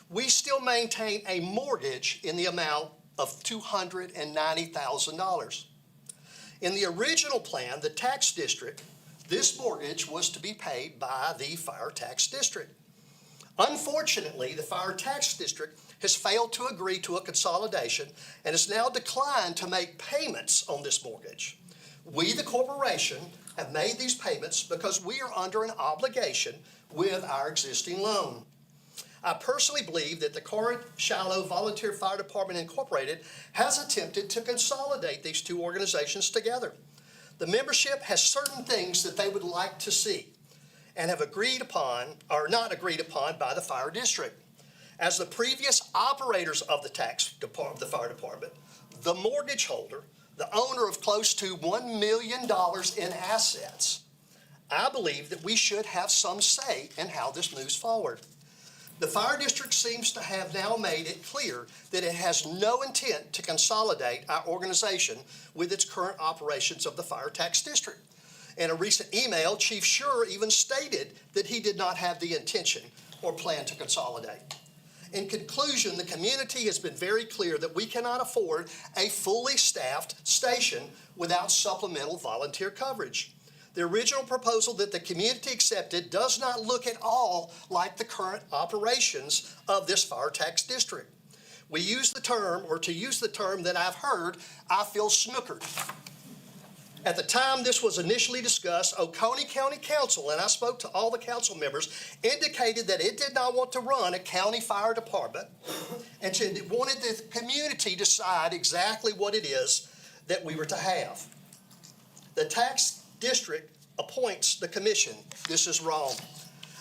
Speaker 21: We still maintain a mortgage in the amount of $290,000. In the original plan, the tax district, this mortgage was to be paid by the fire tax district. Unfortunately, the fire tax district has failed to agree to a consolidation and has now declined to make payments on this mortgage. We, the corporation, have made these payments because we are under an obligation with our existing loan. I personally believe that the Corinth Shiloh Volunteer Fire Department Incorporated has attempted to consolidate these two organizations together. The membership has certain things that they would like to see and have agreed upon, or not agreed upon, by the fire district. As the previous operators of the fire department, the mortgage holder, the owner of close to $1 million in assets, I believe that we should have some say in how this moves forward. The fire district seems to have now made it clear that it has no intent to consolidate our organization with its current operations of the fire tax district. In a recent email, Chief Schur even stated that he did not have the intention or plan to consolidate. In conclusion, the community has been very clear that we cannot afford a fully staffed station without supplemental volunteer coverage. The original proposal that the community accepted does not look at all like the current operations of this fire tax district. We use the term, or to use the term that I've heard, I feel snookered. At the time this was initially discussed, Oconee County Council, and I spoke to all the council members, indicated that it did not want to run a county fire department and it wanted the community to decide exactly what it is that we were to have. The tax district appoints the commission. This is wrong.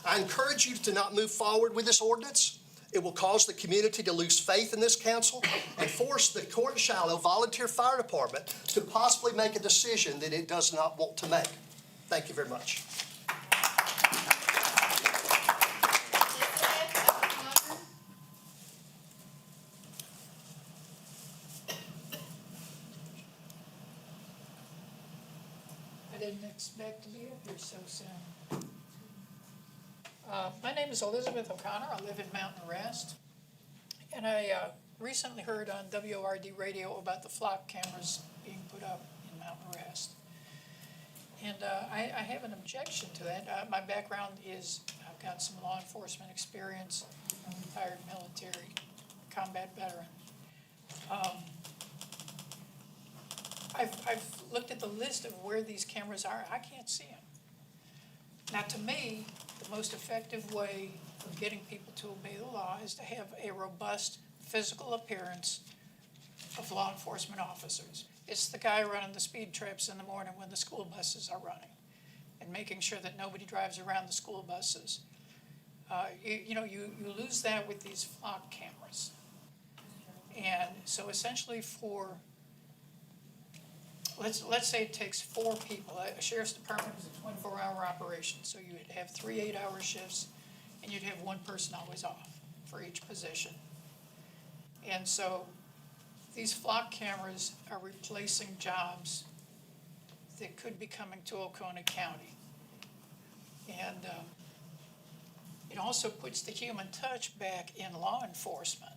Speaker 21: I encourage you to not move forward with this ordinance. It will cause the community to lose faith in this council and force the Corinth Shiloh Volunteer Fire Department to possibly make a decision that it does not want to make. Thank you very much.
Speaker 2: I didn't expect to be up here so soon. My name is Elizabeth O'Connor. I live in Mountain Rest. And I recently heard on WORD radio about the flock cameras being put up in Mountain Rest. And I have an objection to that. My background is, I've got some law enforcement experience. I'm a retired military combat veteran. I've looked at the list of where these cameras are. I can't see them. Now, to me, the most effective way of getting people to obey the law is to have a robust physical appearance of law enforcement officers. It's the guy running the speed traps in the morning when the school buses are running and making sure that nobody drives around the school buses. You lose that with these flock cameras. And so essentially let's say it takes 4 people. A sheriff's department is a 24-hour operation, so you would have 3 8-hour shifts, and you'd have 1 person always off for each position. And so these flock cameras are replacing jobs that could be coming to Oconee County. And it also puts the human touch back in law enforcement.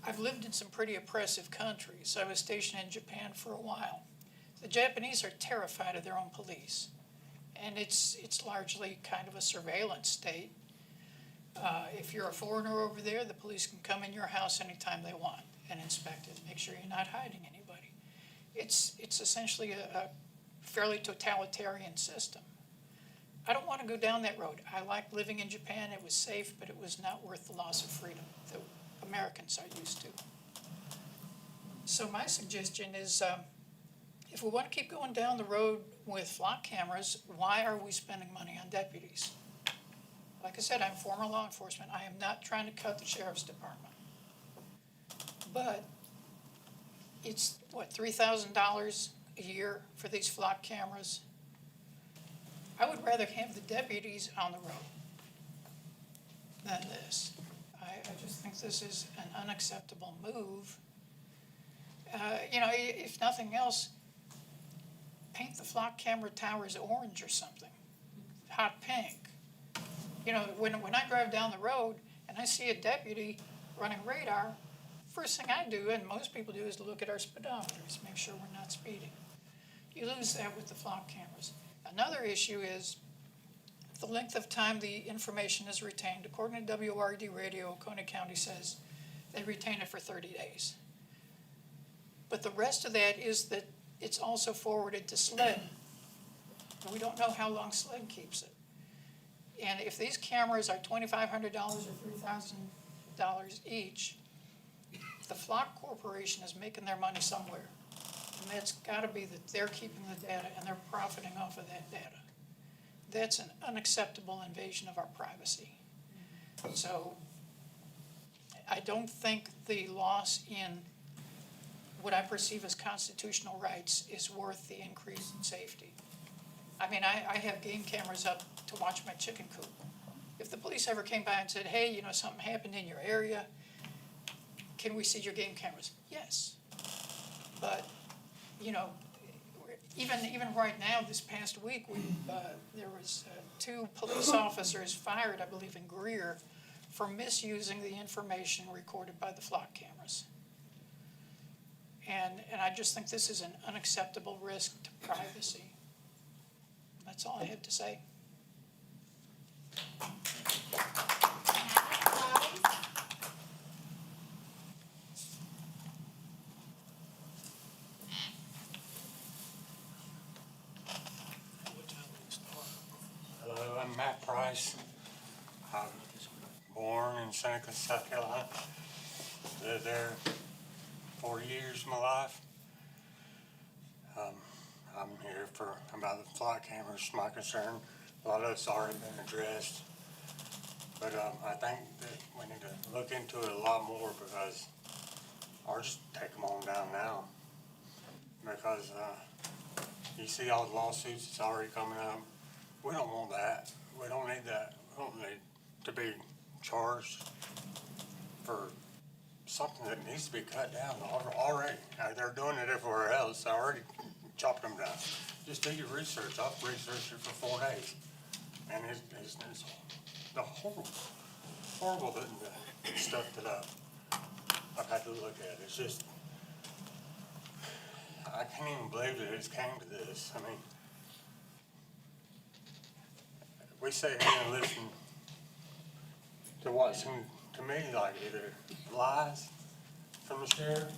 Speaker 2: I've lived in some pretty oppressive countries. I was stationed in Japan for a while. The Japanese are terrified of their own police. And it's largely kind of a surveillance state. If you're a foreigner over there, the police can come in your house anytime they want and inspect it, make sure you're not hiding anybody. It's essentially a fairly totalitarian system. I don't want to go down that road. I liked living in Japan. It was safe, but it was not worth the loss of freedom that Americans are used to. So my suggestion is, if we want to keep going down the road with flock cameras, why are we spending money on deputies? Like I said, I'm former law enforcement. I am not trying to cut the sheriff's department. But it's, $3,000 a year for these flock cameras? I would rather have the deputies on the road than this. I just think this is an unacceptable move. You know, if nothing else, paint the flock camera towers orange or something, hot pink. You know, when I drive down the road and I see a deputy running radar, first thing I do, and most people do, is look at our speedometers, make sure we're not speeding. You lose that with the flock cameras. Another issue is the length of time the information is retained. According to WRD Radio, Oconee County says they retain it for 30 days. But the rest of that is that it's also forwarded to SLED. And we don't know how long SLED keeps it. And if these cameras are $2,500 or $3,000 each, the Flock Corporation is making their money somewhere. And that's gotta be that they're keeping the data and they're profiting off of that data. That's an unacceptable invasion of our privacy. So I don't think the loss in what I perceive as constitutional rights is worth the increase in safety. I mean, I have game cameras up to watch my chicken coop. If the police ever came by and said, hey, you know, something happened in your area, can we see your game cameras? Yes. But, you know, even right now, this past week, there was 2 police officers fired, I believe, in Greer for misusing the information recorded by the flock cameras. And I just think this is an unacceptable risk to privacy. That's all I had to say.
Speaker 12: Hello, I'm Matt Price. I'm born in Seneca, South Carolina. Lived there 40 years of my life. I'm here about the flock cameras, my concern. A lot of it's already been addressed. But I think that we need to look into it a lot more because, or just take them on down now. Because you see all the lawsuits that's already coming up. We don't want that. We don't need that. We don't need to be charged for something that needs to be cut down already. They're doing it everywhere else. They already chopped them down. Just do your research. I've researched it for 4 days. And it's the horrible stuff that I've had to look at. It's just, I can't even believe that it's came to this. I mean, we sit here and listen to what seems to me like either lies from the sheriff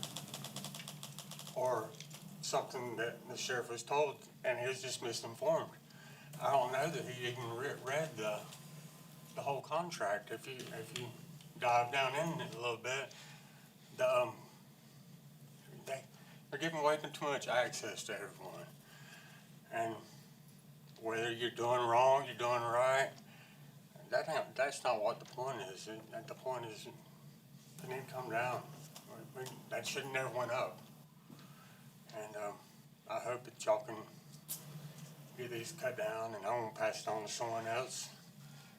Speaker 12: or something that the sheriff was told and he was just misinformed. I don't know that he even read the whole contract. If you dive down in it a little bit, they're giving away too much access to everyone. And whether you're doing wrong, you're doing right, that's not what the point is. The point is they need to come down. That should have never went up. And I hope that y'all can get these cut down, and I won't pass it on to someone else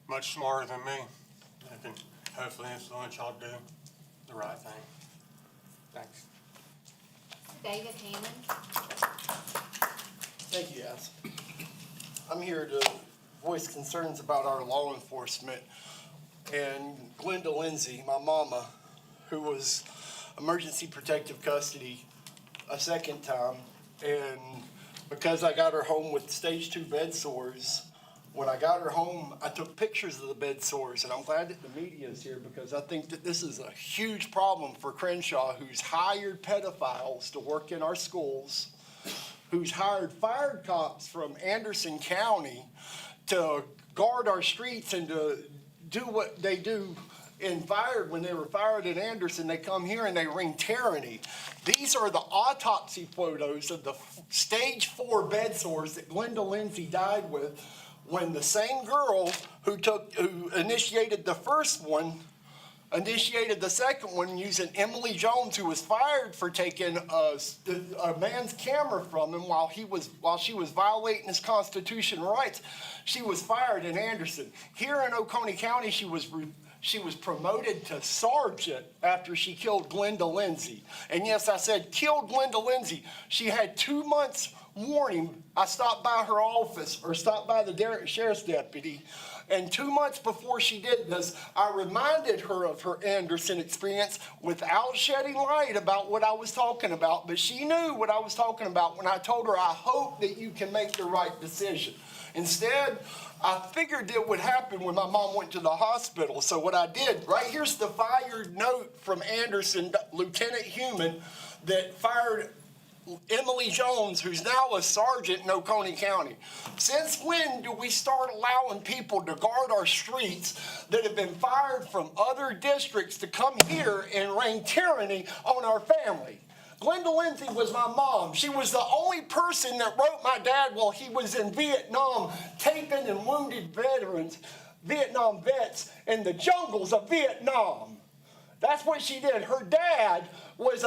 Speaker 12: much smarter than me that can hopefully influence y'all to do the right thing. Thanks.
Speaker 8: David Hammond.
Speaker 3: Thank you, guys. I'm here to voice concerns about our law enforcement and Glenda Lindsay, my mama, who was emergency protective custody a second time. And because I got her home with stage 2 bed sores, when I got her home, I took pictures of the bed sores, and I'm glad that the media is here because I think that this is a huge problem for Crenshaw, who's hired pedophiles to work in our schools, who's hired fire cops from Anderson County to guard our streets and to do what they do when they were fired in Anderson. They come here and they ring tyranny. These are the autopsy photos of the stage 4 bed sores that Glenda Lindsay died with, when the same girl who initiated the first one initiated the second one using Emily Jones, who was fired for taking a man's camera from him while she was violating his constitutional rights. She was fired in Anderson. Here in Oconee County, she was promoted to sergeant after she killed Glenda Lindsay. And yes, I said killed Glenda Lindsay. She had 2 months warning. I stopped by her office, or stopped by the Derrick Sheriff's deputy, and 2 months before she did this, I reminded her of her Anderson experience without shedding light about what I was talking about. But she knew what I was talking about when I told her, I hope that you can make the right decision. Instead, I figured it would happen when my mom went to the hospital. So what I did, right here's the fired note from Anderson, Lieutenant Human, that fired Emily Jones, who's now a sergeant in Oconee County. Since when do we start allowing people to guard our streets that have been fired from other districts to come here and rain tyranny on our family? Glenda Lindsay was my mom. She was the only person that wrote my dad while he was in Vietnam, taping and wounded veterans, Vietnam vets, in the jungles of Vietnam. That's what she did. Her dad was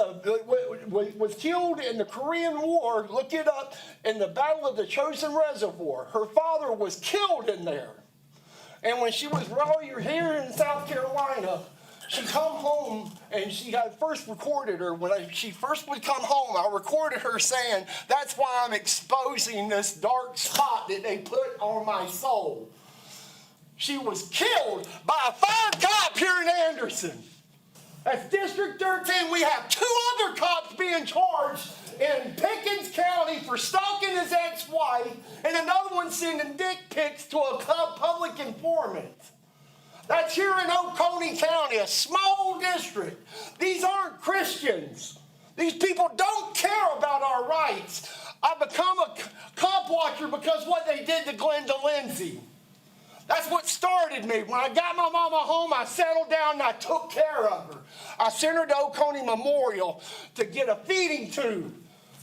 Speaker 3: killed in the Korean War, look it up, in the Battle of the Chosin Reservoir. Her father was killed in there. And when she was here in South Carolina, she come home, and I first recorded her. When she first would come home, I recorded her saying, that's why I'm exposing this dark spot that they put on my soul. She was killed by a fired cop here in Anderson. That's District 13. We have 2 other cops being charged in Pickens County for stalking his ex-wife, and another one sending dick pics to a public informant. That's here in Oconee County, a small district. These aren't Christians. These people don't care about our rights. I become a cop watcher because what they did to Glenda Lindsay. That's what started me. When I got my mama home, I settled down and I took care of her. I sent her to Oconee Memorial to get a feeding tube.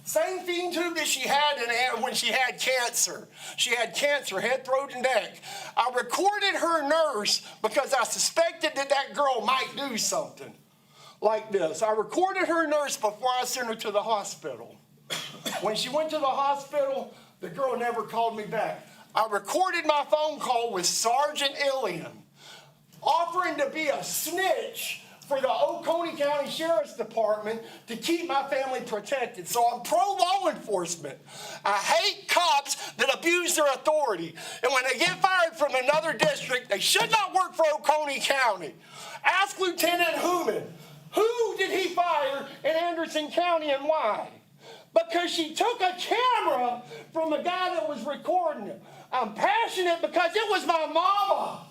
Speaker 3: Same feeding tube that she had when she had cancer. She had cancer, head, throat, and neck. I recorded her nurse because I suspected that girl might do something like this. I recorded her nurse before I sent her to the hospital. When she went to the hospital, the girl never called me back. I recorded my phone call with Sergeant Illian, offering to be a snitch for the Oconee County Sheriff's Department to keep my family protected. So I'm pro-law enforcement. I hate cops that abuse their authority. And when they get fired from another district, they should not work for Oconee County. Ask Lieutenant Human, who did he fire in Anderson County and why? Because she took a camera from a guy that was recording it. I'm passionate because it was my mama.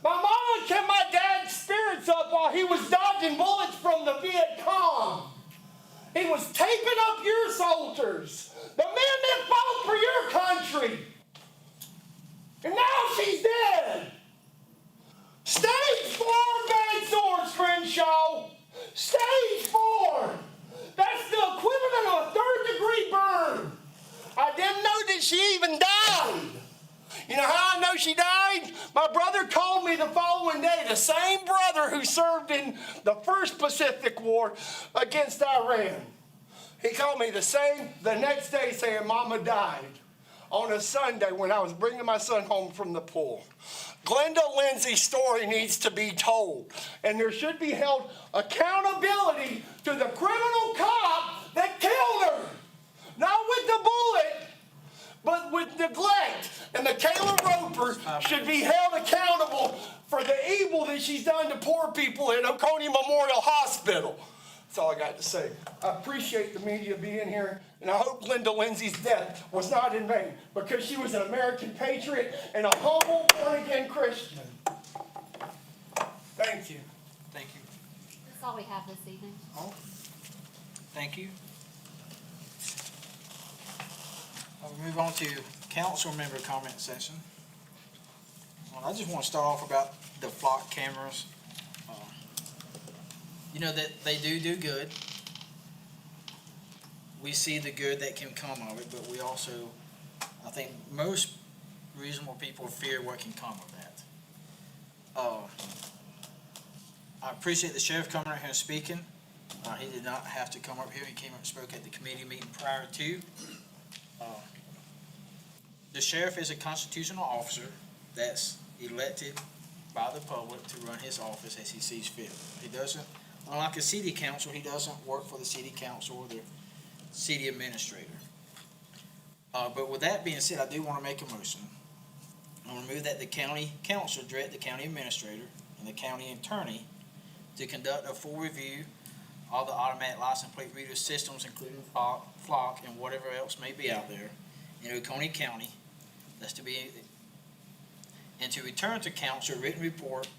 Speaker 3: My mama kept my dad's spirits up while he was dodging bullets from the Viet Cong. He was taping up your soldiers, the men that fought for your country. And now she's dead. Stage 4 bad sores, Crenshaw. Stage 4. That's the equivalent of a 3rd-degree burn. I didn't know that she even died. You know how I know she died? My brother called me the following day, the same brother who served in the First Pacific War against Iran. He called me the next day saying Mama died on a Sunday when I was bringing my son home from the pool. Glenda Lindsay's story needs to be told, and there should be held accountability to the criminal cop that killed her. Not with the bullet, but with neglect. And Michaela Roper should be held accountable for the evil that she's done to poor people at Oconee Memorial Hospital. That's all I got to say. I appreciate the media being here, and I hope Glenda Lindsay's death was not in vain, because she was an American patriot and a humble, born-again Christian. Thank you.
Speaker 1: Thank you.
Speaker 8: That's all we have this evening.
Speaker 1: Oh, thank you. I'll move on to council member comment session. Well, I just want to start off about the flock cameras. You know that they do good. We see the good that can come of it, but we also, I think most reasonable people fear what can come of that. I appreciate the sheriff coming out here and speaking. He did not have to come up here. He came up and spoke at the committee meeting prior to. The sheriff is a constitutional officer that's elected by the public to run his office as he sees fit. He doesn't, unlike a city council, he doesn't work for the city council or the city administrator. But with that being said, I do want to make a motion. I'm going to move that the county council direct the county administrator and the county attorney to conduct a full review of the automatic license plate reader systems, including Flock and whatever else may be out there in Oconee County. That's to be, and to return to council a written report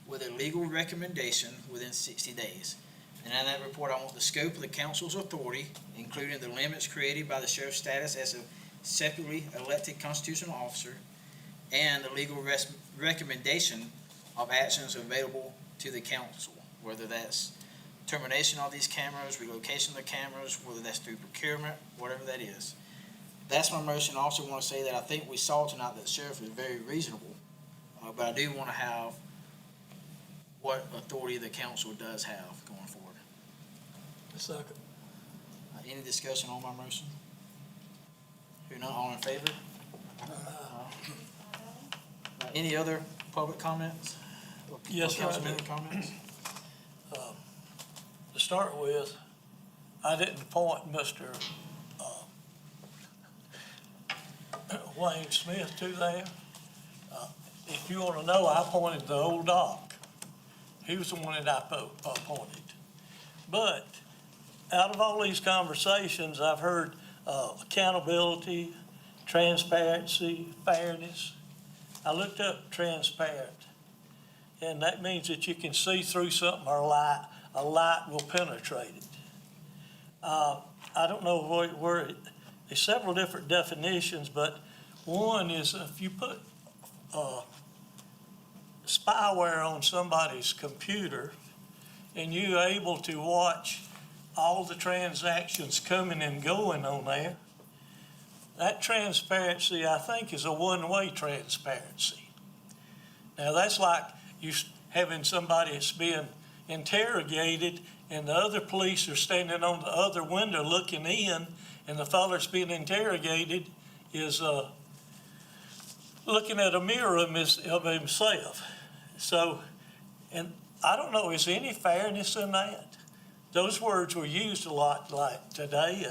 Speaker 1: with a legal recommendation within 60 days. And in that report, I want the scope of the council's authority, including the limits created by the sheriff's status as a separately elected constitutional officer, and the legal recommendation of actions available to the council, whether that's termination of these cameras, relocation of the cameras, whether that's through procurement, whatever that is. That's my motion. I also want to say that I think we saw tonight that the sheriff is very reasonable, but I do want to have what authority the council does have going forward.
Speaker 15: Second.
Speaker 1: Any discussion on my motion? Who not, all in favor? Any other public comments?
Speaker 6: Yes, sir, I do.
Speaker 1: Councilmember comments?
Speaker 6: To start with, I didn't appoint Mr. Wayne Smith to there. If you want to know, I appointed the old doc. He was the one that I appointed. But out of all these conversations, I've heard accountability, transparency, fairness. I looked up transparent, and that means that you can see through something or a light will penetrate it. I don't know where there's several different definitions, but one is if you put spyware on somebody's computer and you're able to watch all the transactions coming and going on there, that transparency, I think, is a one-way transparency. Now, that's like you having somebody that's being interrogated and the other police are standing on the other window looking in, and the fellow that's being interrogated is looking at a mirror of himself. So, and I don't know, is there any fairness in that? Those words were used a lot like today,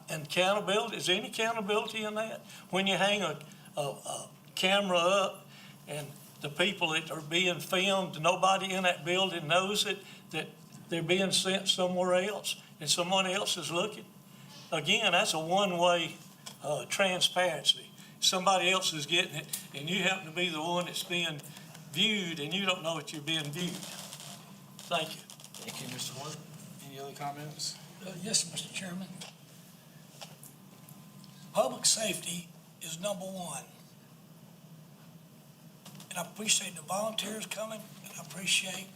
Speaker 6: and accountability, is there any accountability in that? When you hang a camera up and the people that are being filmed, nobody in that building knows it, that they're being sent somewhere else and someone else is looking. Again, that's a one-way transparency. Somebody else is getting it and you happen to be the one that's being viewed and you don't know that you're being viewed. Thank you.
Speaker 1: Thank you, Mr. Ward. Any other comments?
Speaker 6: Yes, Mr. Chairman. Public safety is number one. And I appreciate the volunteers coming, and I appreciate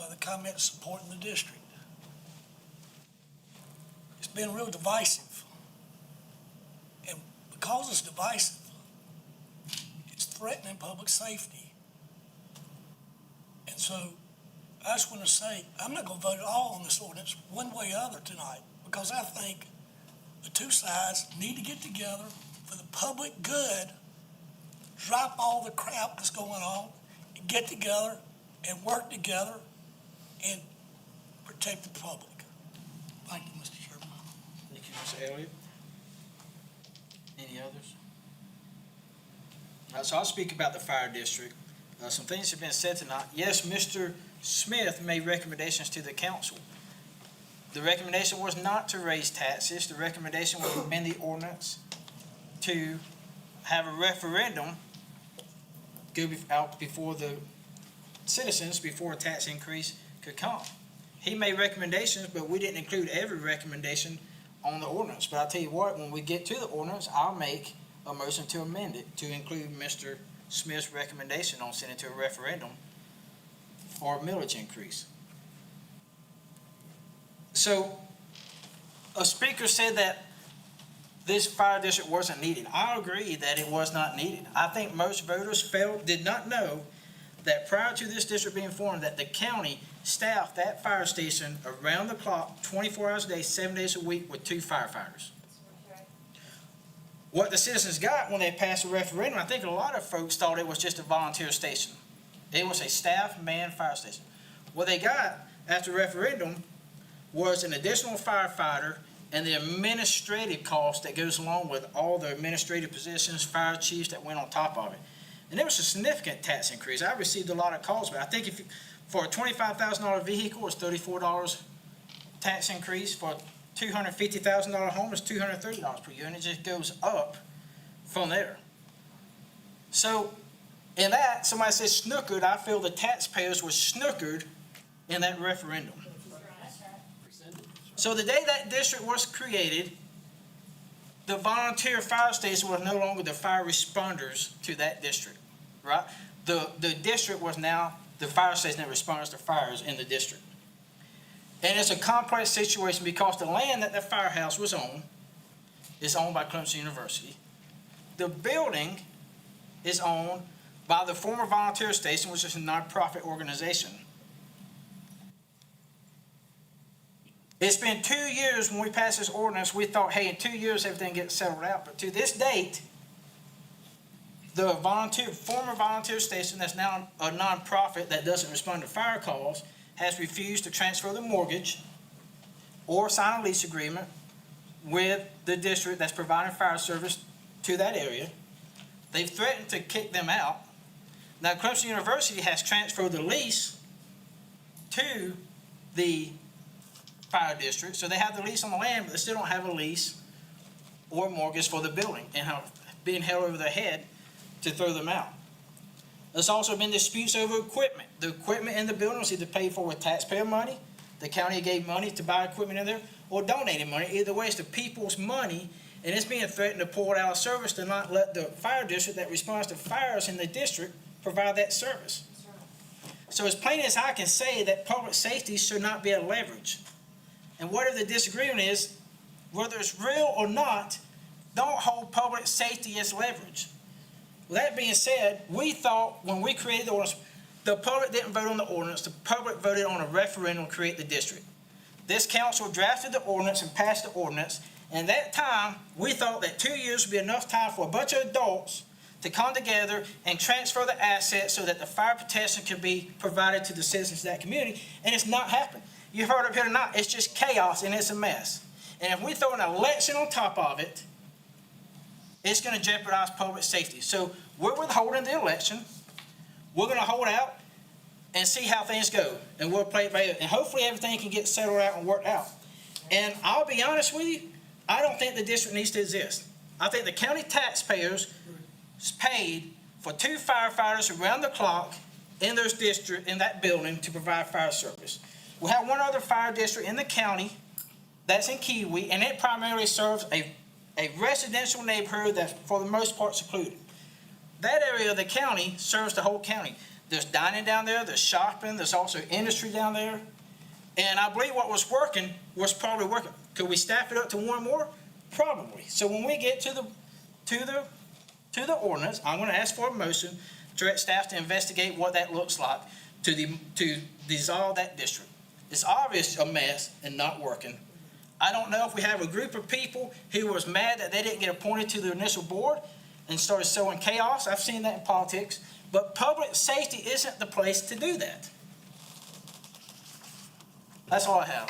Speaker 6: the comments supporting the district. It's been real divisive. And because it's divisive, it's threatening public safety. And so I just want to say, I'm not going to vote at all on this ordinance one way or other tonight, because I think the two sides need to get together for the public good, drop all the crap that's going on, and get together and work together and protect the public. Thank you, Mr. Chairman.
Speaker 1: Thank you, Mr. Elliott. Any others? So I'll speak about the fire district. Some things have been said tonight. Yes, Mr. Smith made recommendations to the council. The recommendation was not to raise taxes. The recommendation was to amend the ordinance to have a referendum go out before the citizens before a tax increase could come. He made recommendations, but we didn't include every recommendation on the ordinance. But I'll tell you what, when we get to the ordinance, I'll make a motion to amend it to include Mr. Smith's recommendation on sending it to a referendum for a millage increase. So a speaker said that this fire district wasn't needed. I agree that it was not needed. I think most voters did not know that prior to this district being formed, that the county staffed that fire station around the clock, 24 hours a day, 7 days a week with 2 firefighters. What the citizens got when they passed the referendum, I think a lot of folks thought it was just a volunteer station. It was a staff manned fire station. What they got after the referendum was an additional firefighter and the administrative cost that goes along with all the administrative positions, fire chiefs that went on top of it. And it was a significant tax increase. I received a lot of calls, but I think if you, for a $25,000 vehicle, it's $34 tax increase. For a $250,000 home, it's $230 per year, and it just goes up from there. So, in that, somebody says snookered. I feel the taxpayers were snookered in that referendum. So the day that district was created, the volunteer fire station was no longer the fire responders to that district, right? The district was now the fire station that responds to fires in the district. And it's a complex situation because the land that the firehouse was on is owned by Clemson University. The building is owned by the former volunteer station, which is a nonprofit organization. It's been 2 years when we passed this ordinance. We thought, hey, in 2 years everything gets settled out. But to this date, the former volunteer station that's now a nonprofit that doesn't respond to fire calls has refused to transfer the mortgage or sign a lease agreement with the district that's providing fire service to that area. They've threatened to kick them out. Now, Clemson University has transferred the lease to the fire district, so they have the lease on the land, but they still don't have a lease or mortgage for the building and being held over their head to throw them out. There's also been disputes over equipment. The equipment in the building was either paid for with taxpayer money, the county gave money to buy equipment in there, or donated money. Either way, it's the people's money, and it's being threatened to pull it out of service to not let the fire district that responds to fires in the district provide that service. So as plain as I can say that public safety should not be a leverage. And whatever the disagreement is, whether it's real or not, don't hold public safety as leverage. With that being said, we thought when we created the ordinance, the public didn't vote on the ordinance, the public voted on a referendum to create the district. This council drafted the ordinance and passed the ordinance, and at that time, we thought that 2 years would be enough time for a bunch of adults to come together and transfer the assets so that the fire protection could be provided to the citizens of that community, and it's not happened. You heard up here tonight, it's just chaos and it's a mess. And if we throw an election on top of it, it's going to jeopardize public safety. So we're withholding the election. We're going to hold out and see how things go. And we'll play it by ear. And hopefully everything can get settled out and worked out. And I'll be honest with you, I don't think the district needs to exist. I think the county taxpayers paid for 2 firefighters around the clock in those district, in that building to provide fire service. We have one other fire district in the county that's in Kiwi, and it primarily serves a residential neighborhood that's for the most part secluded. That area of the county serves the whole county. There's dining down there, there's shopping, there's also industry down there. And I believe what was working was probably working. Could we staff it up to 1 more? Probably. So when we get to the ordinance, I'm going to ask for a motion to direct staff to investigate what that looks like to dissolve that district. It's obvious a mess and not working. I don't know if we have a group of people who was mad that they didn't get appointed to the initial board and started sowing chaos. I've seen that in politics. But public safety isn't the place to do that. That's all I have.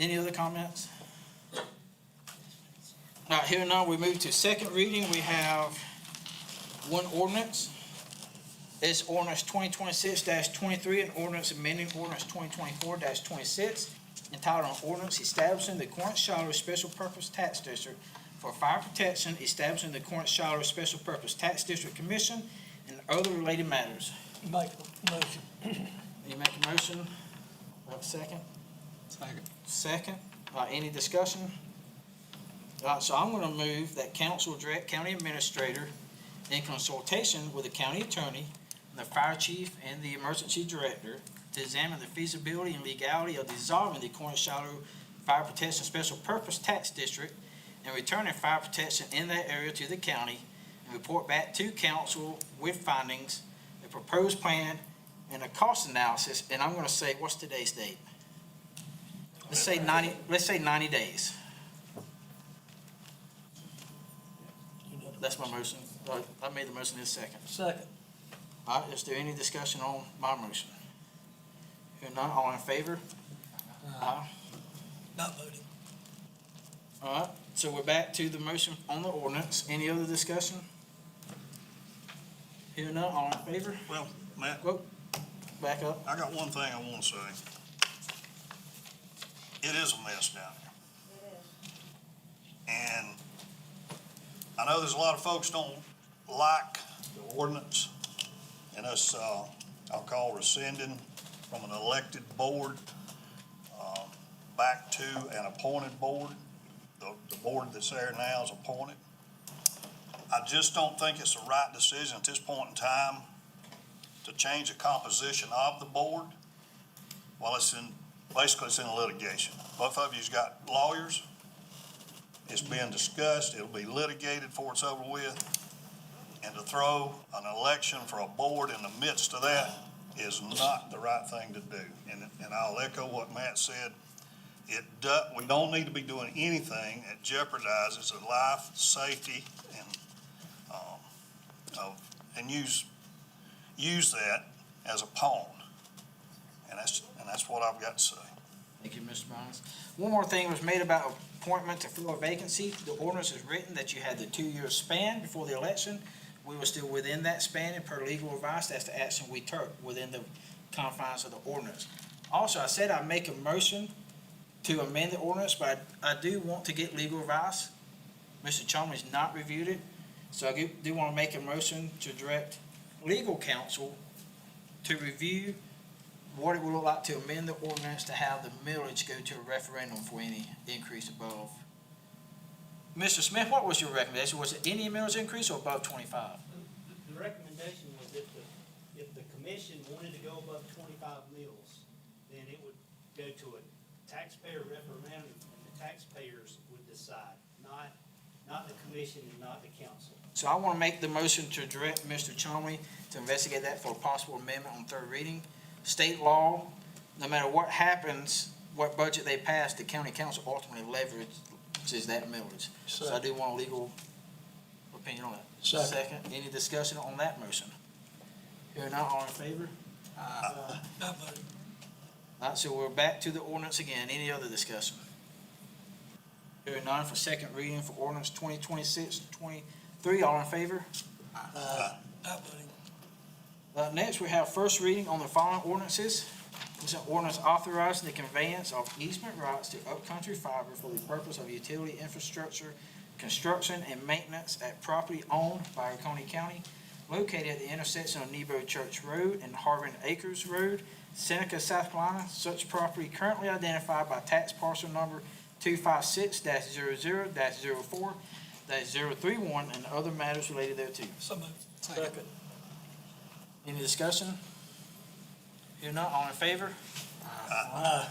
Speaker 1: Any other comments? All right, here now we move to second reading. We have one ordinance. It's ordinance 2026-23, an ordinance amending ordinance 2024-26, entitled an ordinance establishing the Corinth-Shiloh Special Purpose Tax District for fire protection, establishing the Corinth-Shiloh Special Purpose Tax District Commission, and other related matters.
Speaker 6: Make a motion.
Speaker 1: You make a motion? Have a second? Second. Any discussion? So I'm going to move that council direct county administrator in consultation with the county attorney, the fire chief, and the emergency director to examine the feasibility and legality of dissolving the Corinth-Shiloh Fire Protection Special Purpose Tax District and returning fire protection in that area to the county, and report back to council with findings, a proposed plan, and a cost analysis, and I'm gonna say, what's today's date? Let's say 90 days. That's my motion. I made the motion in a second.
Speaker 6: Second.
Speaker 1: All right, is there any discussion on my motion? If not, all in favor? Aye.
Speaker 6: Not voting.
Speaker 1: All right, so we're back to the motion on the ordinance. Any other discussion? Here none, all in favor?
Speaker 7: Well, Matt,
Speaker 1: Whoa, back up.
Speaker 7: I got one thing I want to say. It is a mess down there. And I know there's a lot of folks don't like the ordinance and us, I'll call rescinding from an elected board, back to an appointed board. The board that's there now is appointed. I just don't think it's the right decision at this point in time to change the composition of the board while basically it's in litigation. Both of you's got lawyers. It's being discussed. It'll be litigated before it's over with. And to throw an election for a board in the midst of that is not the right thing to do. And I'll echo what Matt said. We don't need to be doing anything that jeopardizes the life, safety, and use that as a pawn. And that's what I've got to say.
Speaker 1: Thank you, Mr. Barnes. One more thing was made about appointment to fill a vacancy. The ordinance is written that you had the 2-year span before the election. We were still within that span, and per legal advice, that's the action we took within the confines of the ordinance. Also, I said I'd make a motion to amend the ordinance, but I do want to get legal advice. Mr. Chalmers not reviewed it, so I do want to make a motion to direct legal counsel to review what it would look like to amend the ordinance to have the millage go to a referendum for any increase above. Mr. Smith, what was your recommendation? Was it any millage increase or above 25?
Speaker 13: The recommendation was if the commission wanted to go above 25 mils, then it would go to a taxpayer referendum, and the taxpayers would decide, not the commission and not the council.
Speaker 1: So I want to make the motion to direct Mr. Chomley to investigate that for a possible amendment on third reading. State law, no matter what happens, what budget they pass, the county council ultimately leverages that millage. So I do want a legal opinion on that. Second, any discussion on that motion? Hearing none, all in favor?
Speaker 6: Not voting.
Speaker 1: All right, so we're back to the ordinance again. Any other discussion? Hearing none for second reading for ordinance 2026-23. All in favor?
Speaker 6: Not voting.
Speaker 1: Next, we have first reading on the following ordinances. This is an ordinance authorizing the conveyance of easement rights to Upcountry Fiber for the purpose of utility infrastructure, construction, and maintenance at property owned by Oconee County, located at the intersection of Nebo Church Road and Harvin Acres Road, Seneca, South Carolina. Such property currently identified by tax parcel number 256-00-04-031 and other matters related thereto.
Speaker 6: So moved.
Speaker 1: Second. Any discussion? If not, all in favor?
Speaker 6: Aye.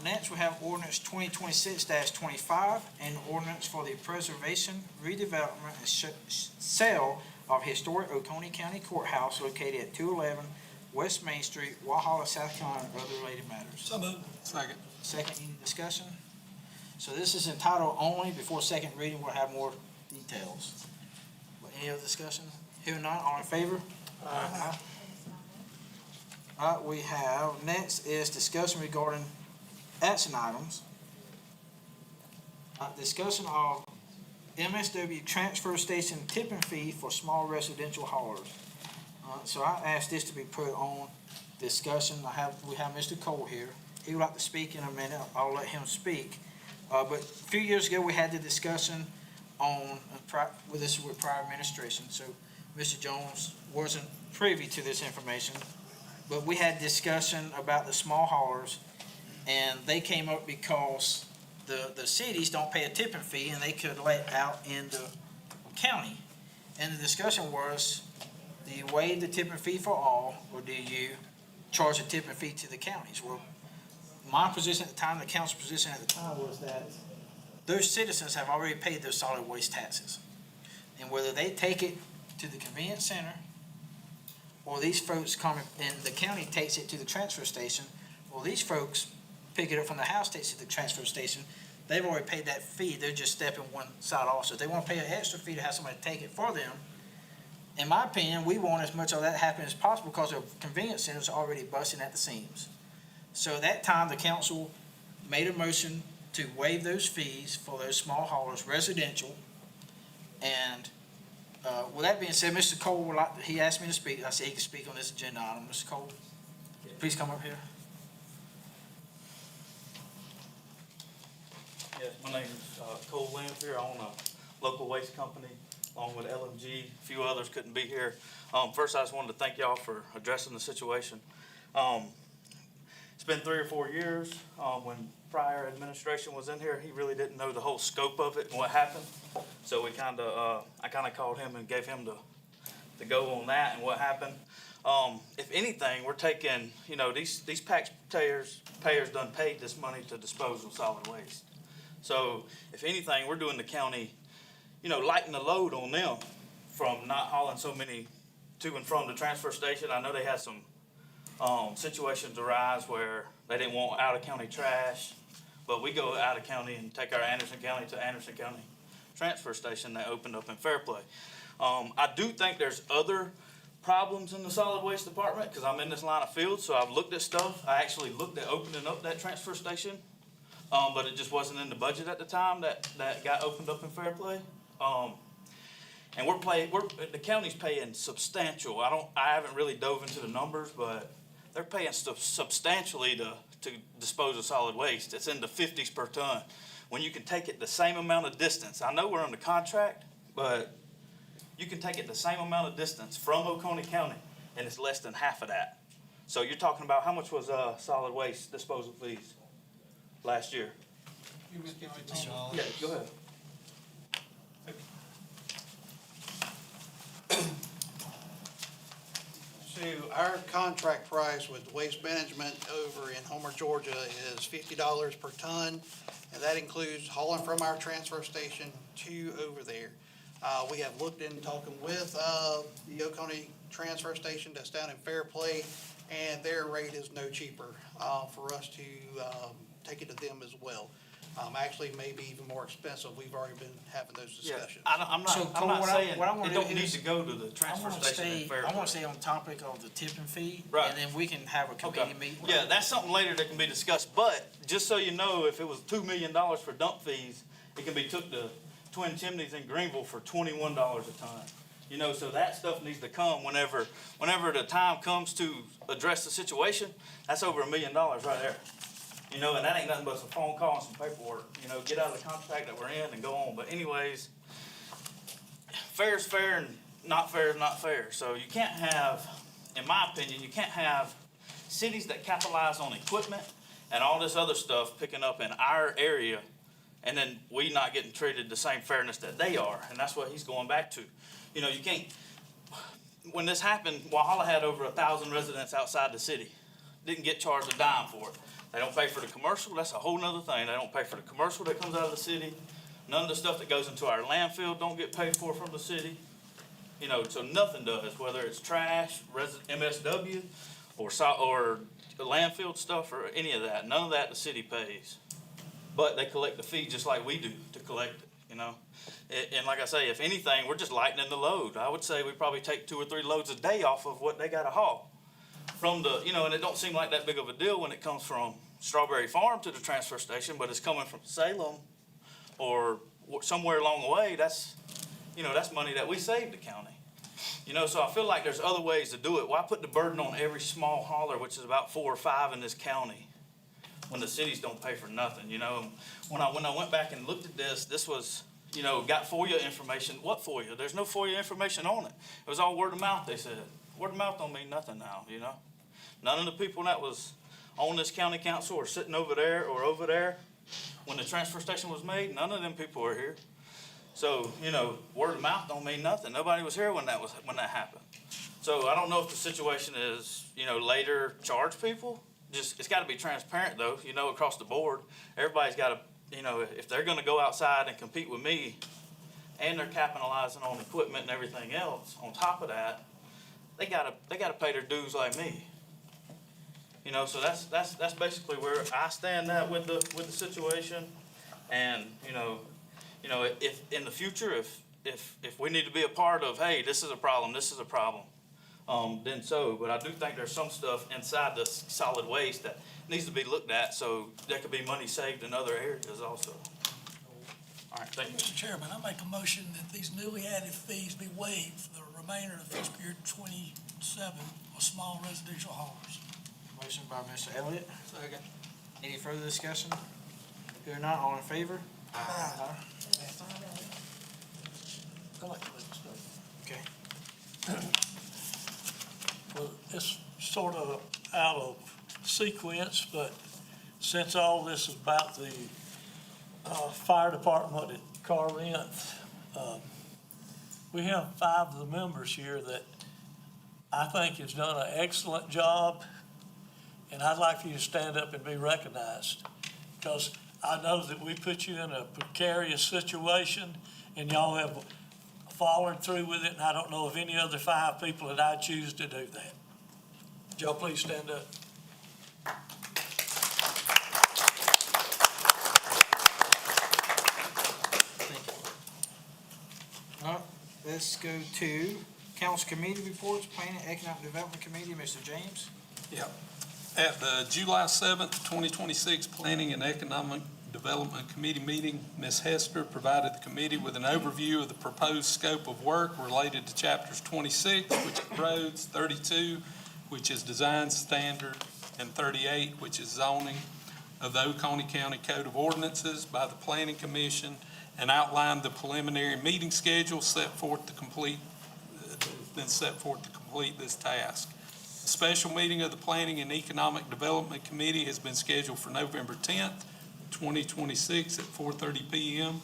Speaker 1: Next, we have ordinance 2026-25, an ordinance for the preservation, redevelopment, and sale of historic Oconee County Courthouse located at 211 West Main Street, Walhalla, South Carolina, and other related matters.
Speaker 6: So moved.
Speaker 1: Second. Second, any discussion? So this is entitled only. Before second reading, we'll have more details. But any other discussion? Here none, all in favor? Aye. All right, we have, next is discussion regarding action items. Discussion of MSW transfer station tipping fee for small residential haulers. So I asked this to be put on discussion. We have Mr. Cole here. He would like to speak in a minute. I'll let him speak. But a few years ago, we had the discussion on, with prior administration. So Mr. Jones wasn't privy to this information. But we had discussion about the small haulers, and they came up because the cities don't pay a tipping fee, and they could let out in the county. And the discussion was, do you waive the tipping fee for all, or do you charge a tipping fee to the counties? Well, my position at the time, the council position at the time was that those citizens have already paid their solid waste taxes. And whether they take it to the convenience center, or these folks come and the county takes it to the transfer station, or these folks pick it up from the house, takes it to the transfer station, they've already paid that fee, they're just stepping one side off. So if they wanna pay an extra fee to have somebody take it for them, in my opinion, we want as much of that happen as possible because the convenience centers are already busting at the seams. So at that time, the council made a motion to waive those fees for those small haulers, residential. And, with that being said, Mr. Cole would like, he asked me to speak, I said he can speak on this agenda item. Mr. Cole, please come up here.
Speaker 5: Yes, my name is Cole Lampier. I own a local waste company along with LMG. A few others couldn't be here. First, I just wanted to thank y'all for addressing the situation. It's been 3 or 4 years. When prior administration was in here, he really didn't know the whole scope of it and what happened. So I kind of called him and gave him the go on that and what happened. If anything, we're taking, these taxpayers done paid this money to dispose of solid waste. So if anything, we're doing the county, lighten the load on them from not hauling so many to and from the transfer station. I know they had some situations arise where they didn't want out-of-county trash, but we go out-of-county and take our Anderson County to Anderson County transfer station that opened up in Fairplay. I do think there's other problems in the solid waste department because I'm in this line of field, so I've looked at stuff. I actually looked at opening up that transfer station, but it just wasn't in the budget at the time that got opened up in Fairplay. And the county's paying substantial. I haven't really dove into the numbers, but they're paying substantially to dispose of solid waste. It's in the 50s per ton. When you can take it the same amount of distance, I know we're under contract, but you can take it the same amount of distance from Oconee County, and it's less than half of that. So you're talking about how much was solid waste disposal fees last year? Yeah, go ahead.
Speaker 22: So our contract price with Waste Management over in Homer, Georgia is $50 per ton, and that includes hauling from our transfer station to over there. We have looked in talking with the Oconee transfer station that's down in Fairplay, and their rate is no cheaper for us to take it to them as well. Actually, maybe even more expensive. We've already been having those discussions.
Speaker 5: I'm not saying it don't need to go to the transfer station in Fairplay.
Speaker 1: I want to stay on topic of the tipping fee,
Speaker 5: Right.
Speaker 1: and then we can have a committee meeting.
Speaker 5: Yeah, that's something later that can be discussed, but just so you know, if it was $2 million for dump fees, it can be took to Twin Chimneys in Greenville for $21 a ton. So that stuff needs to come whenever the time comes to address the situation. That's over $1 million right there. And that ain't nothing but some phone call and some paperwork. Get out of the contract that we're in and go on. But anyways, fair is fair and not fair is not fair. So you can't have, in my opinion, you can't have cities that capitalize on equipment and all this other stuff picking up in our area, and then we not getting treated the same fairness that they are. And that's what he's going back to. You can't, when this happened, Walhalla had over 1,000 residents outside the city. Didn't get charged a dime for it. They don't pay for the commercial. That's a whole nother thing. They don't pay for the commercial that comes out of the city. None of the stuff that goes into our landfill don't get paid for from the city. So nothing does, whether it's trash, MSW, or landfill stuff or any of that. None of that the city pays. But they collect the fee just like we do to collect it, And like I say, if anything, we're just lightening the load. I would say we probably take 2 or 3 loads a day off of what they got to haul. And it don't seem like that big of a deal when it comes from Strawberry Farm to the transfer station, but it's coming from Salem or somewhere along the way. That's money that we saved the county. So I feel like there's other ways to do it. Why put the burden on every small hauler, which is about 4 or 5 in this county, when the cities don't pay for nothing? When I went back and looked at this was, got FOIA information. What FOIA? There's no FOIA information on it. It was all word of mouth, they said. Word of mouth don't mean nothing now, None of the people that was on this county council or sitting over there or over there when the transfer station was made, none of them people are here. So, word of mouth don't mean nothing. Nobody was here when that happened. So I don't know if the situation is, later charge people. It's got to be transparent though, across the board. Everybody's got to you know, if they're gonna go outside and compete with me, and they're capitalizing on equipment and everything else, on top of that, they gotta pay their dues like me. You know, so that's basically where I stand at with the situation. And, you know, if, in the future, if we need to be a part of, hey, this is a problem, then so, but I do think there's some stuff inside the solid waste that needs to be looked at, so there could be money saved in other areas also. All right, thank you.
Speaker 4: Mr. Chairman, I make a motion that these newly added fees be waived for the remainder of fiscal year 27 for small residential haulers.
Speaker 1: Motion by Mr. Elliott. Second. Any further discussion? If not, all in favor? Aye.
Speaker 6: I like to let this know.
Speaker 1: Okay.
Speaker 6: Well, it's sort of out of sequence, but since all this is about the fire department at Corinth, we have 5 of the members here that I think has done an excellent job, and I'd like for you to stand up and be recognized, because I know that we put you in a precarious situation, and y'all have followed through with it, and I don't know of any other 5 people that I'd choose to do that. Would y'all please stand up?
Speaker 1: All right, let's go to council committee reports, Planning and Economic Development Committee, Mr. James.
Speaker 18: Yeah. At the July 7th, 2026 Planning and Economic Development Committee meeting, Ms. Hester provided the committee with an overview of the proposed scope of work related to chapters 26, which is roads, 32, which is design standard, and 38, which is zoning, of the Oconee County Code of Ordinances by the Planning Commission, and outlined the preliminary meeting schedule set forth to complete this task. A special meeting of the Planning and Economic Development Committee has been scheduled for November 10th, 2026 at 4:30 p.m.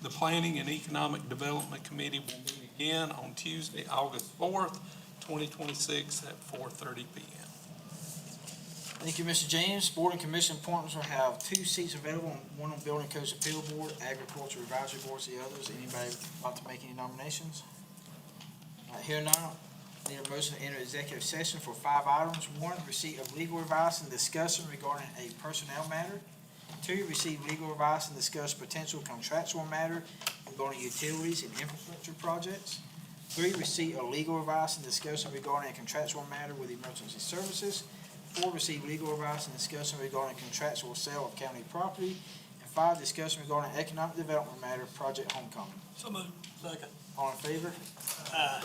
Speaker 18: The Planning and Economic Development Committee will meet again on Tuesday, August 4th, 2026 at 4:30 p.m.
Speaker 1: Thank you, Mr. James. Board and commission appointments will have 2 seats available, one on Building Codes Appeal Board, Agriculture Advisory Board, the others. Anybody want to make any nominations? Here now, need a motion to enter executive session for 5 items. 1, receipt of legal advice and discussion regarding a personnel matter. 2, receive legal advice and discuss potential contractual matter regarding utilities and infrastructure projects. 3, receipt of legal advice and discussion regarding a contractual matter with emergency services. 4, receive legal advice and discussion regarding contractual sale of county property. And 5, discussion regarding economic development matter, Project Homecoming.
Speaker 6: So moved. Second.
Speaker 1: All in favor?
Speaker 6: Aye.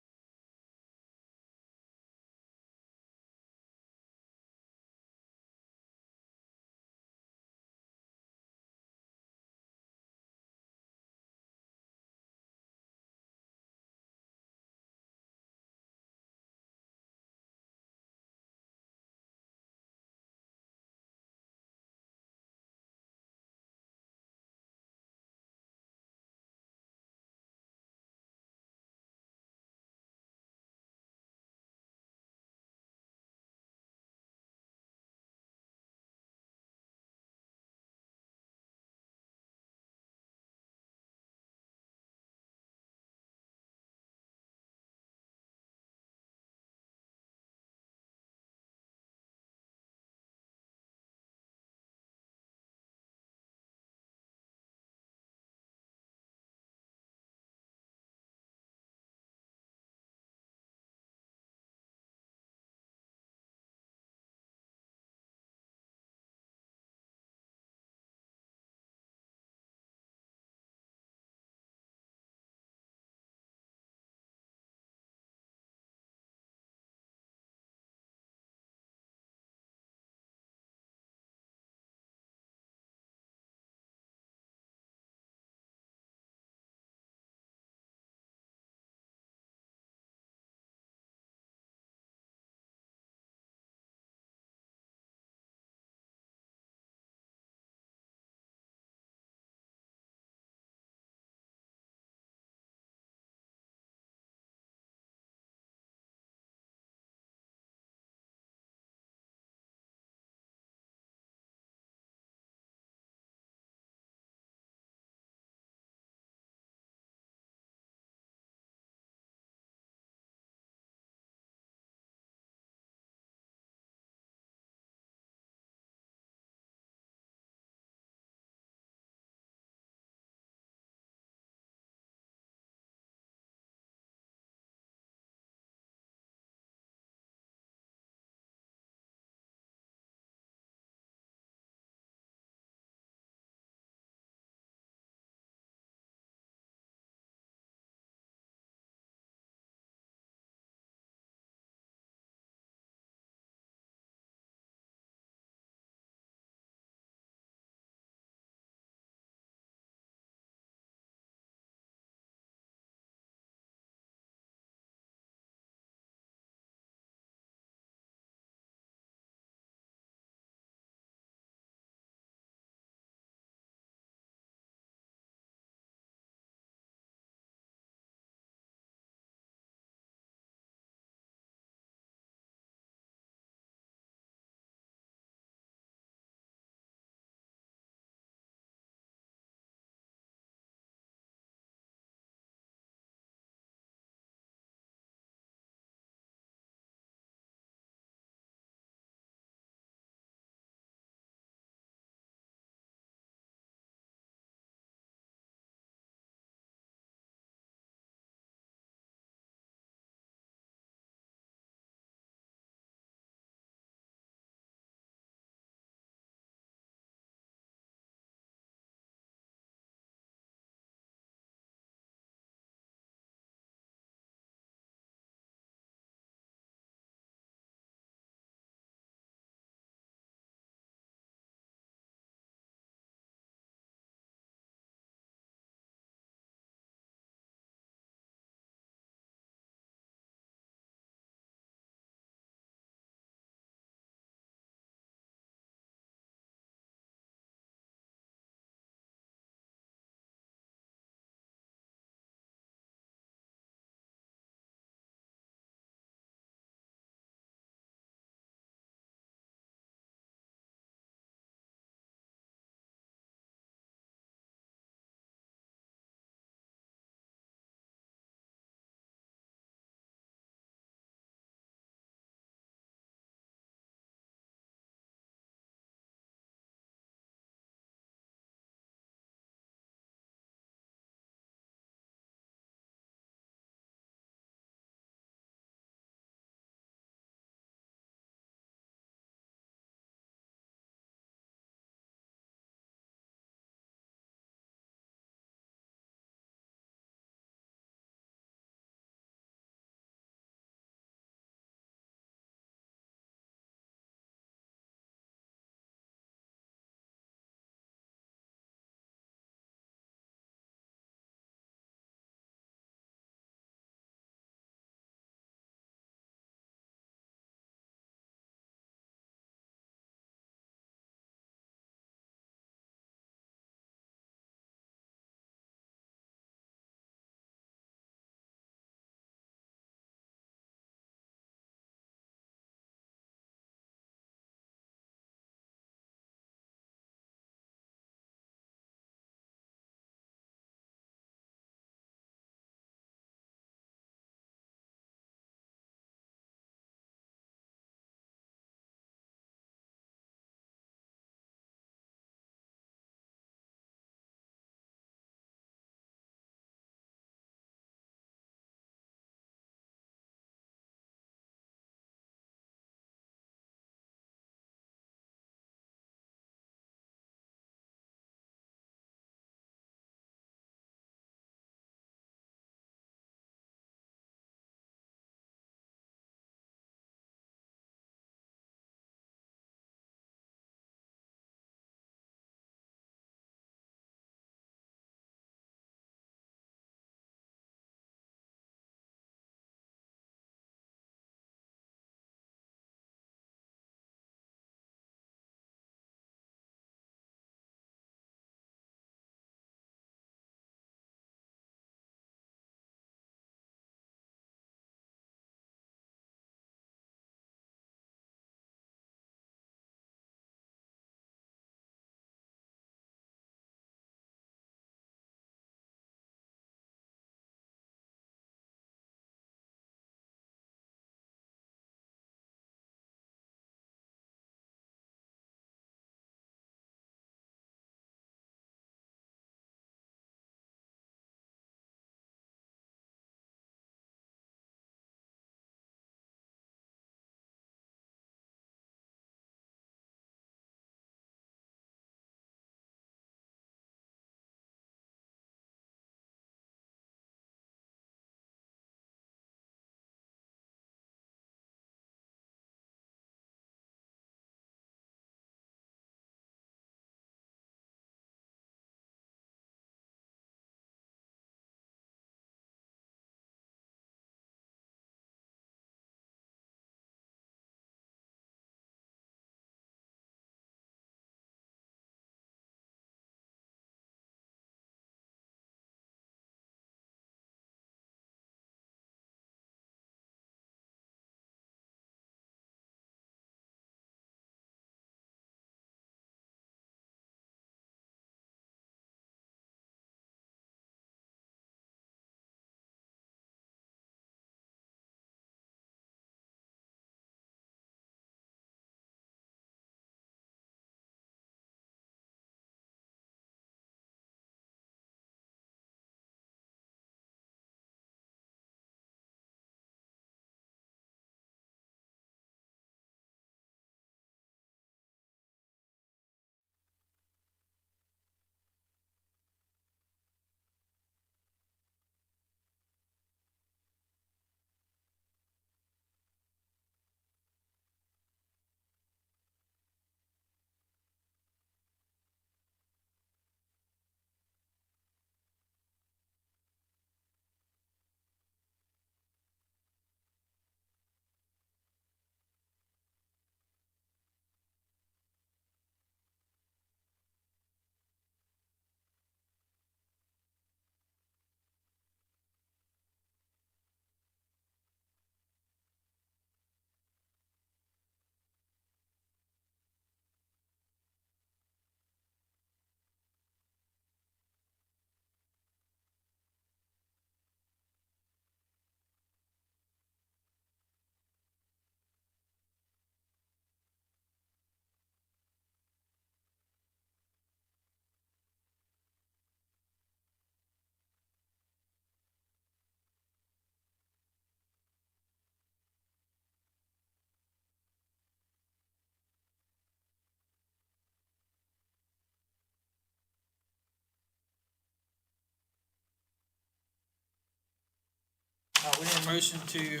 Speaker 1: We need a motion to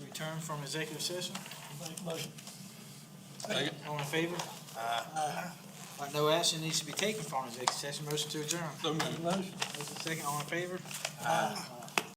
Speaker 1: return from executive session.
Speaker 6: Make a motion.
Speaker 1: All in favor? No action needs to be taken from executive session. Motion to adjourn.
Speaker 6: Motion.
Speaker 1: Second, all in favor?